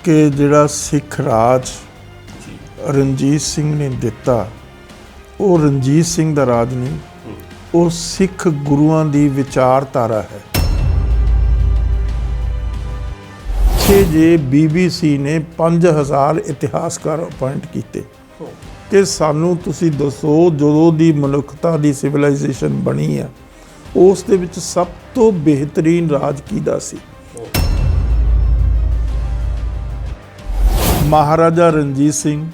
कि जिहड़ा सिख राज रणजीत सिंह ने दिता वो रणजीत सिंह दा राज नहीं, वो सिख गुरुआं दी विचारधारा है। जे BBC ने 5000 इतिहासकार अपॉइंट किए कि सानू तुसी दसो जदों दी मनुखता दी सिविलाइजेशन बनी है उस दे विच सब तो बेहतरीन राज किहदा सी। महाराजा Ranjit Singh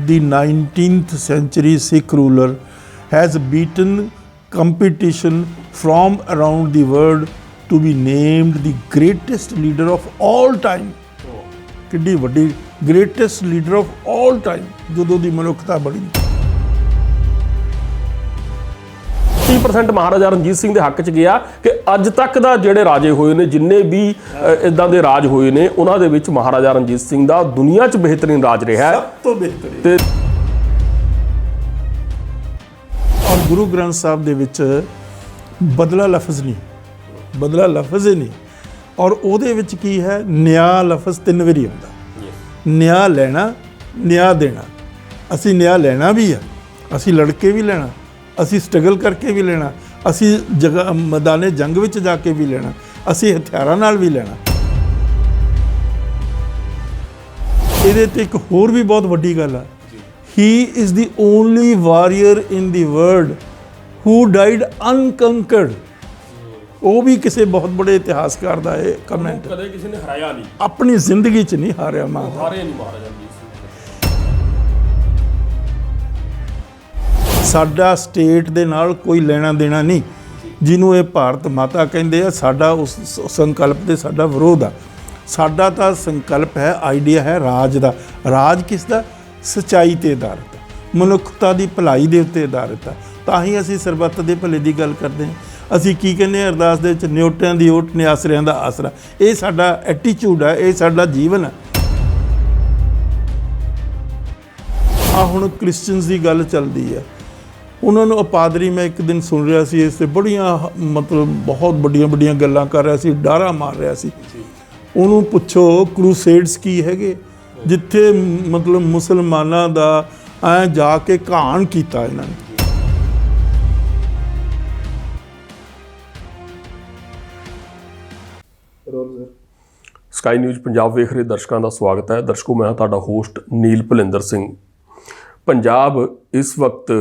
the 19th century Sikh ruler has beaten competition from around the world to be named the greatest leader of all time। किड्डी वड्डी greatest leader of all time जदों दी मनुखता बनी। 30% महाराजा रणजीत सिंह के हक च गया कि अज तक दा जिहड़े राजे होए ने जिन्ने भी इदां दे राज होए ने उन्हां दे विच महाराजा रणजीत सिंह दा दुनिया च बेहतरीन राज रहा है, सब तो बेहतरीन। और गुरु ग्रंथ साहब दे विच बदला लफ्ज़ नहीं, बदला लफ्ज़ ही नहीं। और उहदे विच की है न्याय लफ्ज़ 3 वारी आउंदा। न्याय लेना न्याय देना। असीं न्याय लेना भी है, असीं लड़के भी लेना, असी स्ट्रगल करके भी लेना, असी जगह मैदाने जंग विच जाके भी लेना, असी हथियारां नाल भी लेना। इहदे ते एक होर भी बहुत वड्डी गल है, he is the only warrior in the world who died unconquered. वो भी किसी बहुत बड़े इतिहासकार का यह कमेंट, कदे किसी ने हराया नहीं, अपनी जिंदगी च नहीं हारिया। हारे नहीं महाराजा रणजीत सिंह। साडा स्टेट दे नाल कोई लेना देना नहीं, जिन्हों ये भारत माता कहते हैं। साडा उस संकल्प दे साडा विरोध आ। साडा तां संकल्प है, आइडिया है राज दा। राज किसदा? सच्चाई ते आधारित है, मनुखता दी भलाई दे उत्ते आधारित है। तां ही असीं सरबत दे भले दी गल करदे हां। असीं की कहने अरदास दे विच न्योटिਆਂ दी ओट ने आसरिਆਂ दा आसरा। ये साडा एटीट्यूड है, ये साडा जीवन है। आ हुण क्रिश्चियंस दी गल चलदी है, उन्होंने पादरी मैं एक दिन सुन रहा सी, इस बड़ियां मतलब बहुत बड़ियां बड़ियां गल्लां कर रहा सी, डारा मार रहा सी। उन्होंने पुछो क्रूसेड्स की हैगे जिथे मतलब मुसलमाना दा ऐ जाके घाण कीता इन्हां ने। स्काई न्यूज़ पंजाब वेख रहे दर्शकों का स्वागत है। दर्शकों, मैं तुहाडा होस्ट नील भुलिंदर सिंह। पंजाब इस वक्त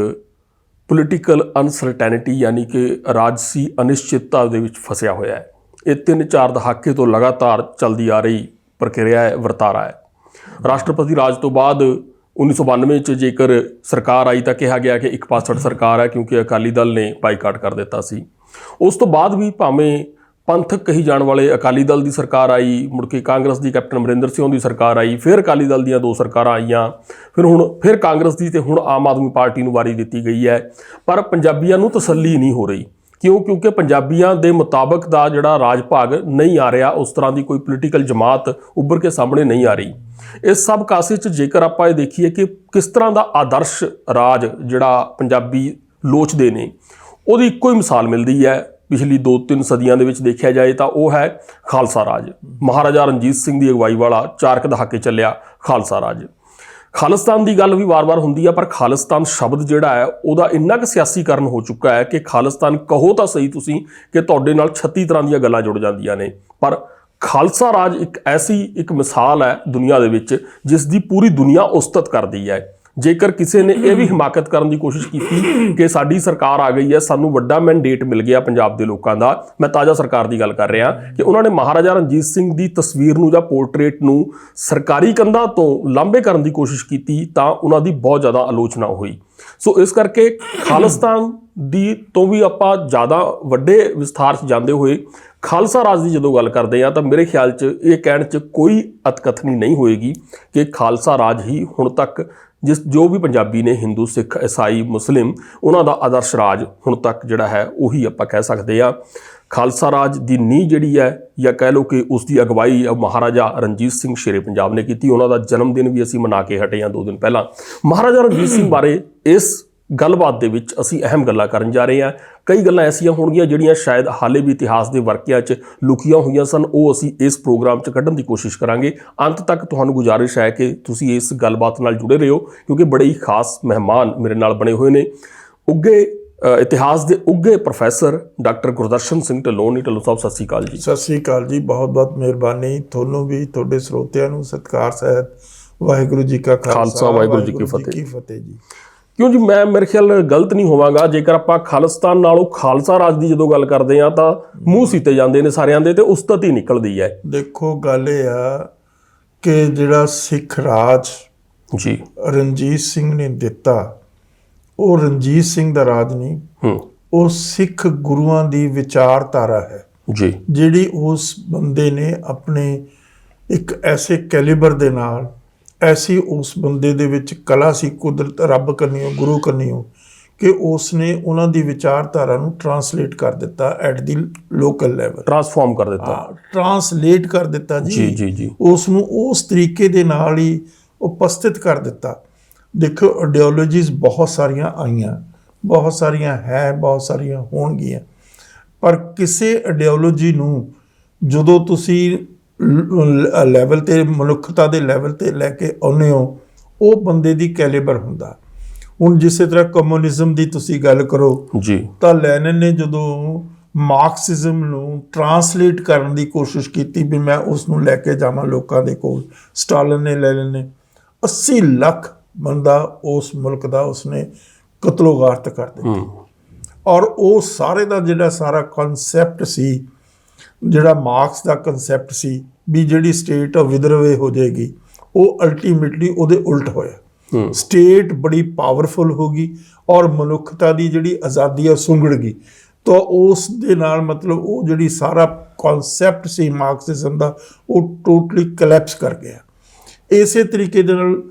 पोलिटिकल अनसरटैनिटी यानी कि राजसी अनिश्चितता दे विच फसिया होया है। ये 3-4 दहाके तो लगातार चलती आ रही प्रक्रिया है, वरतारा है। राष्ट्रपति राज तो बाद 1992 च जेकर सरकार आई तो कहा गया कि एक पासड़ सरकार है, क्योंकि अकाली दल ने बाईकाट कर दिता सी। उस तो बाद भी भावें पंथक कही जाने वाले अकाली दल की सरकार आई, मुड़ के कांग्रेस की कैप्टन अमरिंदर सिंह की सरकार आई, फिर अकाली दल ਦੀਆਂ 2 सरकारां आईयां, फिर कांग्रेस की तो हुण आम आदमी पार्टी ਨੂੰ वारी दी गई है। पर पंजाबियों ਨੂੰ तसल्ली नहीं हो रही। क्यों? क्योंकि पंजाबियों के मुताबक का जिहड़ा राज भाग नहीं आ रहा, उस तरह की कोई पोलीटिकल जमात उभर के सामने नहीं आ रही। इस सब कासे च जेकर आप देखिए कि किस तरह का आदर्श राज जिहड़ा पंजाबी लोचदे ने, उहदी इक्को ही मिसाल मिलती है पिछली 2-3 सदियों के देखा जाए तो वह है खालसा राज। महाराजा रणजीत सिंह की अगवाई वाला 4 दहाके चलिया खालसा राज। खालिस्तान की गल भी वार वार होंदी है, पर खालिस्तान शब्द जिहड़ा है वह इन्ना क सियासीकरण हो चुका है कि खालिस्तान कहो तो सही तुसीं कि तुहाडे नाल 36 तरह दी गल्लां जुड़ जांदियां ने। पर खालसा राज एक ऐसी एक मिसाल है दुनिया दे विच जिसकी पूरी दुनिया उस्तत करदी है। जेकर किसी ने यह भी हिमाकत करने की कोशिश की कि साडी सरकार आ गई है, सानू वड्डा मैंडेट मिल गया पंजाब के लोगों का, मैं ताज़ा सरकार की गल कर रहा कि उन्होंने महाराजा रणजीत सिंह की तस्वीर नूं जां पोर्ट्रेट नूं सरकारी कंधां तो लांभे करने की कोशिश की तो उन्हां दी बहुत ज़्यादा आलोचना हुई। सो इस करके खालिस्तान दी तो भी आपां ज़्यादा वड्डे विस्तार च जांदे होए खालसा राज की जो गल करते हैं तो मेरे ख्याल च ये कहने च कोई अतकथनी नहीं होएगी कि खालसा राज ही हुण तक जो भी पंजाबी ने हिंदू सिख ईसाई मुस्लिम उन्हों का आदर्श राज हुण तक जिहड़ा है उही आपां कह सकते हैं। खालसा राज की नींह जिहड़ी है या कह लो कि उसकी अगवाई महाराजा रणजीत सिंह शेरे पंजाब ने की। उन्हों जन्मदिन भी असीं मना के हटे हैं 2 दिन पहला। महाराजा रणजीत सिंह बारे इस गलबात दे विच असीं अहम गल्लां करन जा रहे हैं। ਕਈ ਗੱਲਾਂ ਐਸੀਆਂ ਹੋਣਗੀਆਂ ਜਿਹੜੀਆਂ ਸ਼ਾਇਦ ਹਾਲੇ ਵੀ ਇਤਿਹਾਸ ਦੇ ਵਰਕਿਆਂ 'ਚ ਲੁਕੀਆਂ ਹੋਈਆਂ ਸਨ, ਉਹ ਅਸੀਂ ਇਸ ਪ੍ਰੋਗਰਾਮ 'ਚ ਕੱਢਣ ਦੀ ਕੋਸ਼ਿਸ਼ ਕਰਾਂਗੇ। ਅੰਤ ਤੱਕ ਤੁਹਾਨੂੰ ਗੁਜ਼ਾਰਿਸ਼ ਹੈ ਕਿ ਤੁਸੀਂ ਇਸ ਗੱਲਬਾਤ ਨਾਲ ਜੁੜੇ ਰਹੋ, ਕਿਉਂਕਿ ਬੜੇ ਹੀ ਖਾਸ ਮਹਿਮਾਨ ਮੇਰੇ ਨਾਲ ਬਣੇ ਹੋਏ ਨੇ। ਉੱਘੇ ਇਤਿਹਾਸ ਦੇ ਉੱਘੇ ਪ੍ਰੋਫੈਸਰ ਡਾਕਟਰ ਗੁਰਦਰਸ਼ਨ ਸਿੰਘ ਢਿੱਲੋਂ ਨੇ। ਢਿੱਲੋਂ ਸਾਹਿਬ, ਸਤਿ ਸ਼੍ਰੀ ਅਕਾਲ ਜੀ। ਸਤਿ ਸ਼੍ਰੀ ਅਕਾਲ ਜੀ, ਬਹੁਤ ਬਹੁਤ ਮਿਹਰਬਾਨੀ। ਤੁਹਾਨੂੰ ਵੀ, ਤੁਹਾਡੇ ਸਰੋਤਿਆਂ ਨੂੰ ਸਤਿਕਾਰ ਸਹਿਤ ਵਾਹਿਗੁਰੂ ਜੀ ਕਾ ਖਾਲਸਾ, ਵਾਹਿਗੁਰੂ ਜੀ ਕੀ ਫਤਿਹ ਜੀ। ਕਿਉਂ ਜੀ, ਮੈਂ ਮੇਰੇ ਖਿਆਲ ਗਲਤ ਨਹੀਂ ਹੋਵਾਂਗਾ ਜੇਕਰ ਆਪਾਂ ਖਾਲਿਸਤਾਨ ਨਾਲੋਂ ਖਾਲਸਾ ਰਾਜ ਦੀ ਜਦੋਂ ਗੱਲ ਕਰਦੇ ਹਾਂ ਤਾਂ ਮੂੰਹ ਸੀਤੇ ਜਾਂਦੇ ਨੇ ਸਾਰਿਆਂ ਦੇ, ਤੇ ਉਸਤਤ ਹੀ ਨਿਕਲਦੀ ਹੈ। ਦੇਖੋ, ਗੱਲ ਇਹ ਆ ਕਿ ਜਿਹੜਾ ਸਿੱਖ ਰਾਜ ਜੀ ਰਣਜੀਤ ਸਿੰਘ ਨੇ ਦਿੱਤਾ, ਉਹ ਰਣਜੀਤ ਸਿੰਘ ਦਾ ਰਾਜ ਨਹੀਂ, ਉਹ ਸਿੱਖ ਗੁਰੂਆਂ ਦੀ ਵਿਚਾਰਧਾਰਾ ਹੈ ਜੀ, ਜਿਹੜੀ ਉਸ ਬੰਦੇ ਨੇ ਆਪਣੇ ਇੱਕ ਐਸੇ ਕੈਲੀਬਰ ਦੇ ਨਾਲ, ਐਸੀ ਉਸ ਬੰਦੇ ਦੇ ਵਿੱਚ ਕਲਾ ਸੀ, ਕੁਦਰਤ ਰੱਬ ਕਰਨੀਓ, ਗੁਰੂ ਕਰਨੀਓ, ਕਿ ਉਸ ਨੇ ਉਹਨਾਂ ਦੀ ਵਿਚਾਰਧਾਰਾ ਨੂੰ ਟਰਾਂਸਲੇਟ ਕਰ ਦਿੱਤਾ at the local level, transform ਕਰ ਦਿੱਤਾ, ਟਰਾਂਸਲੇਟ ਕਰ ਦਿੱਤਾ ਜੀ ਜੀ ਜੀ, ਉਸ ਨੂੰ ਉਸ ਤਰੀਕੇ ਦੇ ਨਾਲ ਹੀ ਉਪਸਥਿਤ ਕਰ ਦਿੱਤਾ। ਦੇਖੋ, ਆਈਡੀਓਲੋਜੀਜ਼ ਬਹੁਤ ਸਾਰੀਆਂ ਆਈਆਂ, ਬਹੁਤ ਸਾਰੀਆਂ ਹੈ, ਬਹੁਤ ਸਾਰੀਆਂ ਹੋਣਗੀਆਂ, ਪਰ ਕਿਸੇ ਆਈਡੀਓਲੋਜੀ ਨੂੰ ਜਦੋਂ ਤੁਸੀਂ ਲੈਵਲ ਤੇ, ਮਨੁੱਖਤਾ ਦੇ ਲੈਵਲ ਤੇ ਲੈ ਕੇ ਆਉਂਦੇ ਹੋ, ਉਹ ਬੰਦੇ ਦੀ ਕੈਲੀਬਰ ਹੁੰਦਾ। ਹੁਣ ਜਿਸੇ ਤਰ੍ਹਾਂ ਕਮਿਊਨਿਜ਼ਮ ਦੀ ਤੁਸੀਂ ਗੱਲ ਕਰੋ ਜੀ, ਤਾਂ ਲੈਨਿਨ ਨੇ ਜਦੋਂ ਮਾਰਕਸਿਜ਼ਮ ਨੂੰ ਟਰਾਂਸਲੇਟ ਕਰਨ ਦੀ ਕੋਸ਼ਿਸ਼ ਕੀਤੀ ਵੀ ਮੈਂ ਉਸ ਨੂੰ ਲੈ ਕੇ ਜਾਵਾਂ ਲੋਕਾਂ ਦੇ ਕੋਲ, ਸਟਾਲਿਨ ਨੇ, ਲੈਨਿਨ ਨੇ 80 ਲੱਖ ਬੰਦਾ ਉਸ ਮੁਲਕ ਦਾ ਉਸਨੇ ਕਤਲੋਗਾਰਤ ਕਰ ਦਿੱਤੀ। ਔਰ ਉਹ ਸਾਰੇ ਦਾ ਜਿਹੜਾ ਸਾਰਾ ਕਨਸੈਪਟ ਸੀ, ਜਿਹੜਾ ਮਾਰਕਸ ਦਾ ਕਨਸੈਪਟ ਸੀ ਵੀ ਜਿਹੜੀ ਸਟੇਟ ਵਿਦਰਵੇ ਹੋ ਜਾਏਗੀ, ਉਹ ਅਲਟੀਮੇਟਲੀ ਉਹਦੇ ਉਲਟ ਹੋਇਆ। ਸਟੇਟ ਬੜੀ ਪਾਵਰਫੁਲ ਹੋ ਗਈ ਔਰ ਮਨੁੱਖਤਾ ਦੀ ਜਿਹੜੀ ਆਜ਼ਾਦੀ ਆ ਸੁੰਗੜ ਗਈ। ਤਾਂ ਉਸ ਦੇ ਨਾਲ ਮਤਲਬ ਉਹ ਜਿਹੜੀ ਸਾਰਾ ਕਨਸੈਪਟ ਸੀ ਮਾਰਕਸਿਜ਼ਮ ਦਾ, ਉਹ ਟੋਟਲੀ ਕਲੈਪਸ ਕਰ ਗਿਆ। ਇਸੇ ਤਰੀਕੇ ਦੇ ਨਾਲ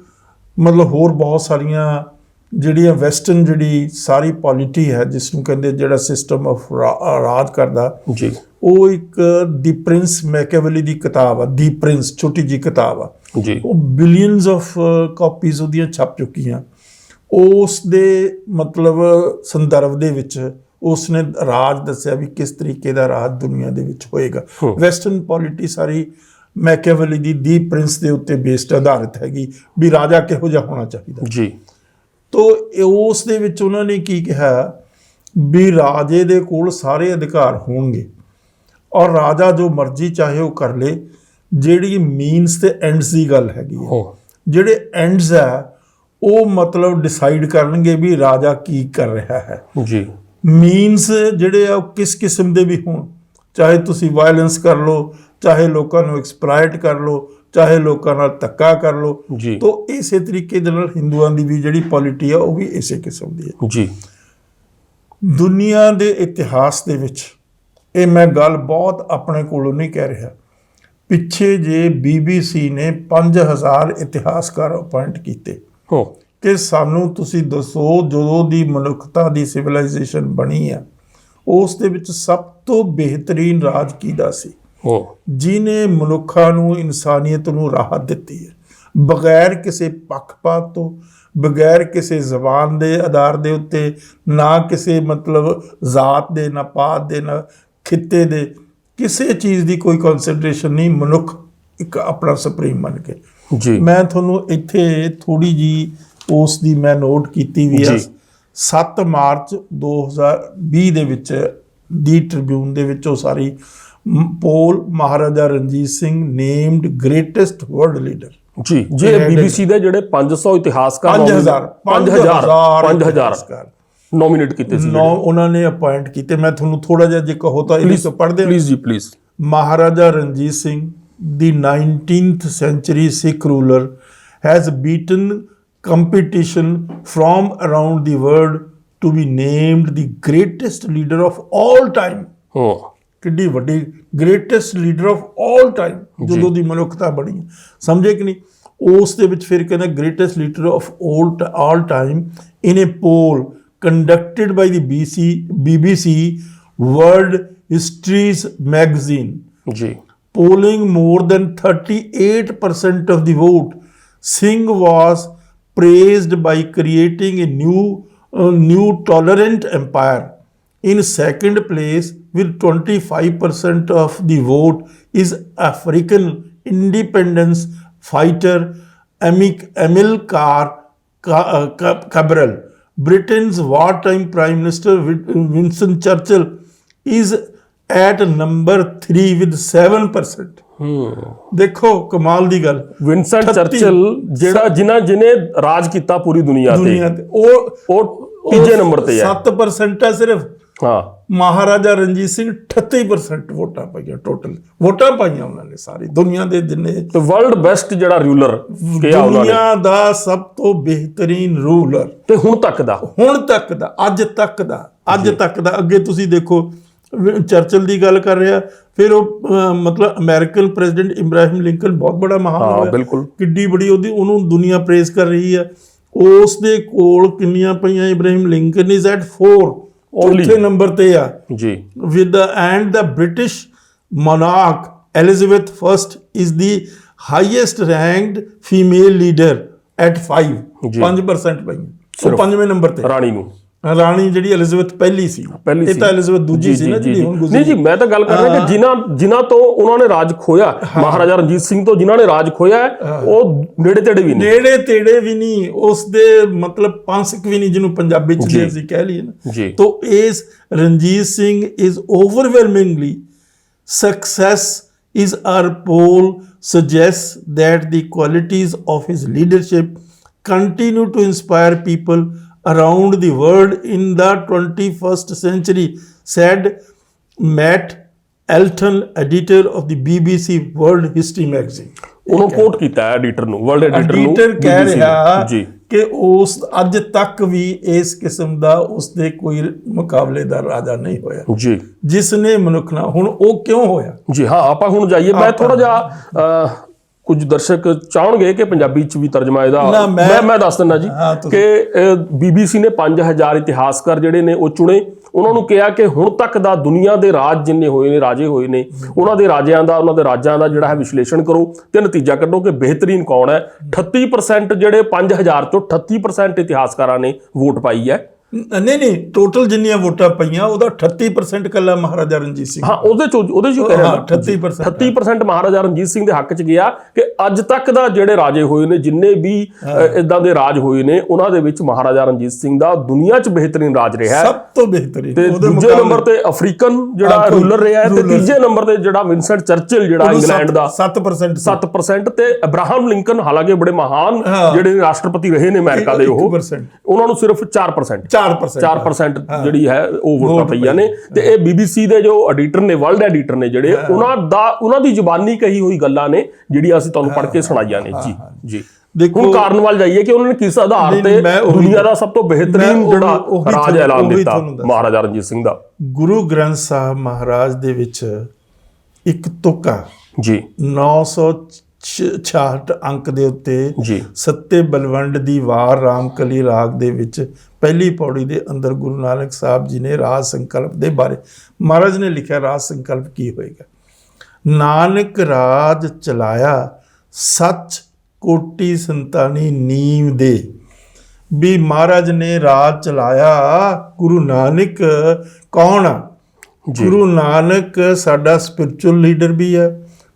ਮਤਲਬ ਹੋਰ ਬਹੁਤ ਸਾਰੀਆਂ ਜਿਹੜੀਆਂ ਵੈਸਟਰਨ ਜਿਹੜੀ ਸਾਰੀ ਪੋਲਿਟੀ ਹੈ, ਜਿਸ ਨੂੰ ਕਹਿੰਦੇ ਜਿਹੜਾ ਸਿਸਟਮ ਆਫ ਰਾਜ ਕਰਦਾ ਜੀ, ਉਹ ਇੱਕ ਦੀ ਪ੍ਰਿੰਸ ਮੈਕੀਵੈਲੀ ਦੀ ਕਿਤਾਬ ਆ, ਦੀ ਪ੍ਰਿੰਸ, ਛੋਟੀ ਜੀ ਕਿਤਾਬ ਆ ਜੀ, ਉਹ ਬਿਲੀਅਨਸ ਆਫ ਕਾਪੀਜ਼ ਉਹਦੀਆਂ ਛਪ ਚੁੱਕੀਆਂ। ਉਸ ਦੇ ਮਤਲਬ ਸੰਦਰਭ ਦੇ ਵਿੱਚ ਉਸਨੇ ਰਾਜ ਦੱਸਿਆ ਵੀ ਕਿਸ ਤਰੀਕੇ ਦਾ ਰਾਜ ਦੁਨੀਆ ਦੇ ਵਿੱਚ ਹੋਏਗਾ। ਵੈਸਟਰਨ ਪੋਲਿਟੀ ਸਾਰੀ ਮੈਕੀਵੈਲੀ ਦੀ ਪ੍ਰਿੰਸ ਦੇ ਉੱਤੇ ਬੇਸਡ ਆਧਾਰਿਤ ਹੈਗੀ ਵੀ ਰਾਜਾ ਕਿਹੋ ਜਿਹਾ ਹੋਣਾ ਚਾਹੀਦਾ ਜੀ। ਤੋ ਉਸ ਦੇ ਵਿੱਚ ਉਹਨਾਂ ਨੇ ਕੀ ਕਿਹਾ ਵੀ ਰਾਜੇ ਦੇ ਕੋਲ ਸਾਰੇ ਅਧਿਕਾਰ ਹੋਣਗੇ ਔਰ ਰਾਜਾ ਜੋ ਮਰਜ਼ੀ ਚਾਹੇ ਉਹ ਕਰ ਲੇ। ਜਿਹੜੀ ਮੀਨਸ ਤੇ ਐਂਡਸ ਦੀ ਗੱਲ ਹੈਗੀ ਹੈ, ਜਿਹੜੇ ਐਂਡਸ ਹੈ ਉਹ ਮਤਲਬ ਡਿਸਾਈਡ ਕਰਨਗੇ ਵੀ ਰਾਜਾ ਕੀ ਕਰ ਰਿਹਾ ਹੈ ਜੀ। ਮੀਨਸ ਜਿਹੜੇ ਆ ਉਹ ਕਿਸ ਕਿਸਮ ਦੇ ਵੀ ਹੋਣ, ਚਾਹੇ ਤੁਸੀਂ ਵਾਇਲੈਂਸ ਕਰ ਲਓ, ਚਾਹੇ ਲੋਕਾਂ ਨੂੰ ਐਕਸਪਲਾਇਟ ਕਰ ਲਓ, ਚਾਹੇ ਲੋਕਾਂ ਨਾਲ ਧੱਕਾ ਕਰ ਲਓ। ਤਾਂ ਇਸੇ ਤਰੀਕੇ ਦੇ ਨਾਲ ਹਿੰਦੂਆਂ ਦੀ ਵੀ ਜਿਹੜੀ ਪੋਲਿਟੀ ਆ ਉਹ ਵੀ ਇਸੇ ਕਿਸਮ ਦੀ ਹੈ ਜੀ। ਦੁਨੀਆ ਦੇ ਇਤਿਹਾਸ ਦੇ ਵਿੱਚ ਇਹ ਮੈਂ ਗੱਲ ਬਹੁਤ ਆਪਣੇ ਕੋਲੋਂ ਨਹੀਂ ਕਹਿ ਰਿਹਾ, ਪਿੱਛੇ ਜੇ BBC ਨੇ 5000 ਇਤਿਹਾਸਕਾਰ ਅਪਾਇੰਟ ਕੀਤੇ ਕਿ ਸਾਨੂੰ ਤੁਸੀਂ ਦੱਸੋ ਜਦੋਂ ਦੀ ਮਨੁੱਖਤਾ ਦੀ ਸਿਵਲਾਈਜੇਸ਼ਨ ਬਣੀ ਆ ਉਸ ਦੇ ਵਿੱਚ ਸਭ ਤੋਂ ਬਿਹਤਰੀਨ ਰਾਜ ਕਿਹਦਾ ਸੀ, ਜਿਹਨੇ ਮਨੁੱਖਾਂ ਨੂੰ, ਇਨਸਾਨੀਅਤ ਨੂੰ ਰਾਹਤ ਦਿੱਤੀ ਹੈ, ਬਗੈਰ ਕਿਸੇ ਪੱਖਪਾਤ ਤੋਂ, ਬਗੈਰ ਕਿਸੇ ਜ਼ਬਾਨ ਦੇ ਆਧਾਰ ਦੇ ਉੱਤੇ, ਨਾ ਕਿਸੇ ਮਤਲਬ ਜ਼ਾਤ ਦੇ, ਨਾ ਪਾਤ ਦੇ, ਨਾ ਖਿੱਤੇ ਦੇ, ਕਿਸੇ ਚੀਜ਼ ਦੀ ਕੋਈ ਕਨਸੀਡਰੇਸ਼ਨ ਨਹੀਂ, ਮਨੁੱਖ ਇੱਕ ਆਪਣਾ ਸੁਪਰੀਮ ਮੰਨ ਕੇ ਜੀ। ਮੈਂ ਤੁਹਾਨੂੰ ਇੱਥੇ ਥੋੜੀ ਜੀ ਉਸ ਦੀ ਮੈਂ ਨੋਟ ਕੀਤੀ ਵੀ ਆ। 7 ਮਾਰਚ 2020 ਦੇ ਵਿੱਚ ਦੀ ਟ੍ਰਿਬਿਊਨ ਦੇ ਵਿੱਚ ਉਹ ਸਾਰੀ poll Maharaja Ranjit Singh named greatest world leader ਜੀ। ਜੇ BBC ਦੇ ਜਿਹੜੇ 500 ਇਤਿਹਾਸਕਾਰ 5000 ਨੋਮੀਨੇਟ ਕੀਤੇ ਸੀ, ਉਹਨਾਂ ਨੇ ਅਪਾਇੰਟ ਕੀਤੇ। ਮੈਂ ਤੁਹਾਨੂੰ ਥੋੜਾ ਜਿਹਾ ਜੇ ਕਹੋ ਤਾਂ ਇਹਦੇ ਤੋਂ ਪੜ੍ਹਦੇ ਪਲੀਜ਼ ਜੀ, please. Maharaja Ranjit Singh the 19th century Sikh ruler has beaten competition from around the world to be named the greatest leader of all time। ਕਿੱਡੀ ਵੱਡੀ greatest leader of all time ਜਦੋਂ ਦੀ ਮਨੁੱਖਤਾ ਬਣੀ, ਸਮਝੇ ਕਿ ਨਹੀਂ। ਉਸ ਦੇ ਵਿੱਚ ਫਿਰ ਕਹਿੰਦਾ greatest leader of all time in a poll conducted by the BBC World Histories magazine ji, polling more than 38% of the vote, Singh was praised by creating a new tolerant empire In second place with 25% of the vote is African independence fighter Amilcar Cabral. Britain's wartime Prime Minister Winston Churchill is at number 3 with 7%. ਦੇਖੋ ਕਮਾਲ ਦੀ ਗੱਲ, Winston Churchill ਜਿਹੜਾ ਜਿਹਨੇ ਰਾਜ ਕੀਤਾ ਪੂਰੀ ਦੁਨੀਆ ਤੇ ਉਹ ਤੀਜੇ ਨੰਬਰ ਤੇ ਹੈ, 7% ਹੈ ਸਿਰਫ। ਹਾਂ, ਮਹਾਰਾਜਾ ਰਣਜੀਤ ਸਿੰਘ 38% ਵੋਟਾਂ ਪਾਈਆਂ, ਟੋਟਲ ਵੋਟਾਂ ਪਾਈਆਂ ਉਹਨਾਂ ਨੇ ਸਾਰੀ ਦੁਨੀਆ ਦੇ ਜਿੰਨੇ। ਤੇ ਵਰਲਡ ਬੈਸਟ ਜਿਹੜਾ ਰੂਲਰ ਕਿਹਾ ਉਹਨਾਂ ਨੇ, ਦੁਨੀਆ ਦਾ ਸਭ ਤੋਂ ਬਿਹਤਰੀਨ ਰੂਲਰ। ਤੇ ਹੁਣ ਤੱਕ ਦਾ ਅੱਜ ਤੱਕ ਦਾ ਅੱਗੇ ਤੁਸੀਂ ਦੇਖੋ, ਚਰਚਿਲ ਦੀ ਗੱਲ ਕਰ ਰਿਹਾ, ਫਿਰ ਉਹ ਮਤਲਬ ਅਮਰੀਕਨ ਪ੍ਰੈਜ਼ੀਡੈਂਟ ਇਬਰਾਹਿਮ ਲਿੰਕਨ ਬਹੁਤ ਬੜਾ ਮਹਾਨ ਹੋਇਆ, ਬਿਲਕੁਲ ਕਿੱਡੀ ਬੜੀ ਉਹਨੂੰ ਦੁਨੀਆ ਪ੍ਰੇਜ਼ ਕਰ ਰਹੀ ਹੈ। ਉਸ ਦੇ ਕੋਲ ਕਿੰਨੀਆਂ ਪਈਆਂ? ਇਬਰਾਹਿਮ ਲਿੰਕਨ ਇਜ਼ ਐਟ 4, ਚੌਥੇ ਨੰਬਰ ਤੇ ਆ ਜੀ। With and the British monarch Elizabeth first is the highest ranked female leader at 5% ਪਈਆਂ, ਉਹ 5ਵੇਂ ਨੰਬਰ ਤੇ। ਰਾਣੀ ਜਿਹੜੀ ਐਲਿਜ਼ਾਬੈਥ ਪਹਿਲੀ ਸੀ, ਇਹ ਤਾਂ ਐਲਿਜ਼ਾਬੈਥ ਦੂਜੀ ਸੀ ਨਾ ਜਿਹੜੀ ਹੁਣ ਗੁਜ਼ਰੀ। ਨਹੀਂ ਜੀ, ਮੈਂ ਤਾਂ ਗੱਲ ਕਰ ਰਿਹਾ ਕਿ ਜਿਨ੍ਹਾਂ ਤੋਂ ਉਹਨਾਂ ਨੇ ਰਾਜ ਖੋਇਆ, ਮਹਾਰਾਜਾ ਰਣਜੀਤ ਸਿੰਘ ਤੋਂ ਜਿਨ੍ਹਾਂ ਨੇ ਰਾਜ ਖੋਇਆ, ਉਹ ਨੇੜੇ ਤੇੜੇ ਵੀ ਨਹੀਂ, ਉਸ ਦੇ ਮਤਲਬ ਪੰਸਕ ਵੀ ਨਹੀਂ, ਜਿਹਨੂੰ ਪੰਜਾਬੀ ਚ ਜੇ ਅਸੀਂ ਕਹਿ ਲਈਏ ਨਾ। ਤੋ ਇਸ Ranjit Singh is overwhelmingly success is our poll suggests that the qualities of his leadership continue to inspire people around the world in the 21st century, said Matt Elton, editor of the BBC World History magazine. ਉਹਨੂੰ ਕੋਟ ਕੀਤਾ editor ਨੂੰ, world editor ਨੂੰ। Editor ਕਹਿ ਰਿਹਾ ਕਿ ਉਸ ਅੱਜ ਤੱਕ ਵੀ ਇਸ ਕਿਸਮ ਦਾ ਉਸਦੇ ਕੋਈ ਮੁਕਾਬਲੇ ਦਾ ਰਾਜਾ ਨਹੀਂ ਹੋਇਆ ਜੀ, ਜਿਸ ਨੇ ਮਨੁੱਖ ਨਾਲ। ਹੁਣ ਉਹ ਕਿਉਂ ਹੋਇਆ ਜੀ? ਹਾਂ, ਆਪਾਂ ਹੁਣ ਜਾਈਏ। ਮੈਂ ਥੋੜਾ ਜਿਹਾ ਕੁਝ ਦਰਸ਼ਕ ਚਾਹਣਗੇ ਕਿ ਪੰਜਾਬੀ ਚ ਵੀ ਤਰਜਮਾ ਇਹਦਾ ਮੈਂ ਦੱਸ ਦਿੰਦਾ ਜੀ ਕਿ BBC ਨੇ 5000 ਇਤਿਹਾਸਕਾਰ ਜਿਹੜੇ ਨੇ ਉਹ ਚੁਣੇ। ਉਹਨਾਂ ਨੂੰ ਕਿਹਾ ਕਿ ਹੁਣ ਤੱਕ ਦਾ ਦੁਨੀਆ ਦੇ ਰਾਜ ਜਿੰਨੇ ਹੋਏ ਨੇ, ਰਾਜੇ ਹੋਏ ਨੇ, ਉਹਨਾਂ ਦੇ ਰਾਜਿਆਂ ਦਾ, ਉਹਨਾਂ ਦੇ ਰਾਜਾਂ ਦਾ ਜਿਹੜਾ ਹੈ ਵਿਸ਼ਲੇਸ਼ਣ ਕਰੋ ਤੇ ਨਤੀਜਾ ਕੱਢੋ ਕਿ ਬਿਹਤਰੀਨ ਕੌਣ ਹੈ। 38% ਜਿਹੜੇ 5000 ਚੋਂ 38% ਇਤਿਹਾਸਕਾਰਾਂ ਨੇ ਵੋਟ ਪਾਈ ਹੈ। ਨਹੀਂ, ਟੋਟਲ ਜਿੰਨੀਆਂ ਵੋਟਾਂ ਪਈਆਂ ਉਹਦਾ 38% ਕੱਲਾ ਮਹਾਰਾਜਾ ਰਣਜੀਤ ਸਿੰਘ। ਹਾਂ, ਉਹਦੇ ਚੋਂ ਕਹਿ ਰਿਹਾ 38% ਮਹਾਰਾਜਾ ਰਣਜੀਤ ਸਿੰਘ ਦੇ ਹੱਕ ਚ ਗਿਆ ਕਿ ਅੱਜ ਤੱਕ ਦਾ ਜਿਹੜੇ ਰਾਜੇ ਹੋਏ ਨੇ, ਜਿੰਨੇ ਵੀ ਇਦਾਂ ਦੇ ਰਾਜ ਹੋਏ ਨੇ, ਉਹਨਾਂ ਦੇ ਵਿੱਚ ਮਹਾਰਾਜਾ ਰਣਜੀਤ ਸਿੰਘ ਦਾ ਦੁਨੀਆ ਚ ਬਿਹਤਰੀਨ ਰਾਜ ਰਿਹਾ, ਸਭ ਤੋਂ ਬਿਹਤਰੀਨ। ਤੇ ਦੂਜੇ ਨੰਬਰ ਤੇ ਅਫਰੀਕਨ ਜਿਹੜਾ ਰੂਲਰ ਰਿਹਾ ਹੈ, ਤੇ ਤੀਜੇ ਨੰਬਰ ਤੇ ਜਿਹੜਾ ਵਿੰਸਟਨ ਚਰਚਿਲ ਜਿਹੜਾ ਇੰਗਲੈਂਡ ਦਾ 7%, ਤੇ ਅਬਰਾਹਮ ਲਿੰਕਨ ਹਾਲਾਂਕਿ ਬੜੇ ਮਹਾਨ ਜਿਹੜੇ ਰਾਸ਼ਟਰਪਤੀ ਰਹੇ ਨੇ ਅਮਰੀਕਾ ਦੇ, ਉਹਨਾਂ ਨੂੰ ਸਿਰਫ 4% ਜਿਹੜੀ ਹੈ ਉਹ ਵੋਟਾਂ ਪਈਆਂ ਨੇ। ਤੇ ਇਹ BBC ਦੇ ਜੋ ਐਡੀਟਰ ਨੇ, ਵਰਲਡ ਐਡੀਟਰ ਨੇ ਜਿਹੜੇ, ਉਹਨਾਂ ਦੀ ਜ਼ੁਬਾਨੀ ਕਹੀ ਹੋਈ ਗੱਲਾਂ ਨੇ ਜਿਹੜੀਆਂ ਅਸੀਂ ਤੁਹਾਨੂੰ ਪੜ੍ਹ ਕੇ ਸੁਣਾਈਆਂ ਨੇ ਜੀ। ਹੁਣ ਕਾਰਨ ਵੱਲ ਜਾਈਏ ਕਿ ਉਹਨਾਂ ਨੇ ਕਿਸ ਆਧਾਰ ਤੇ ਦੁਨੀਆ ਦਾ ਸਭ ਤੋਂ ਬਿਹਤਰੀਨ ਜਿਹੜਾ ਰਾਜ ਐਲਾਨ ਦਿੱਤਾ ਮਹਾਰਾਜਾ ਰਣਜੀਤ ਸਿੰਘ ਦਾ। ਗੁਰੂ ਗ੍ਰੰਥ ਸਾਹਿਬ ਮਹਾਰਾਜ ਦੇ ਵਿੱਚ ਇੱਕ ਤੁਕ ਜੀ 966 ਅੰਕ ਦੇ ਉੱਤੇ ਸੱਤੇ ਬਲਵੰਡ ਦੀ ਵਾਰ ਰਾਮਕਲੀ ਰਾਗ ਦੇ ਵਿੱਚ ਪਹਿਲੀ ਪੌੜੀ ਦੇ ਅੰਦਰ ਗੁਰੂ ਨਾਨਕ ਸਾਹਿਬ ਜੀ ਨੇ ਰਾਜ ਸੰਕਲਪ ਦੇ ਬਾਰੇ ਮਹਾਰਾਜ ਨੇ ਲਿਖਿਆ। ਰਾਜ ਸੰਕਲਪ ਕੀ ਹੋਏਗਾ? ਨਾਨਕ ਰਾਜ ਚਲਾਇਆ ਸੱਚ ਕੋਟੀ ਸੰਤਾਨੀ ਨੀਮ ਦੇ। ਵੀ ਮਹਾਰਾਜ ਨੇ ਰਾਜ ਚਲਾਇਆ। ਗੁਰੂ ਨਾਨਕ ਕੌਣ ਆ? ਗੁਰੂ ਨਾਨਕ ਸਾਡਾ ਸਪਿਰਚੁਅਲ ਲੀਡਰ ਵੀ ਹੈ।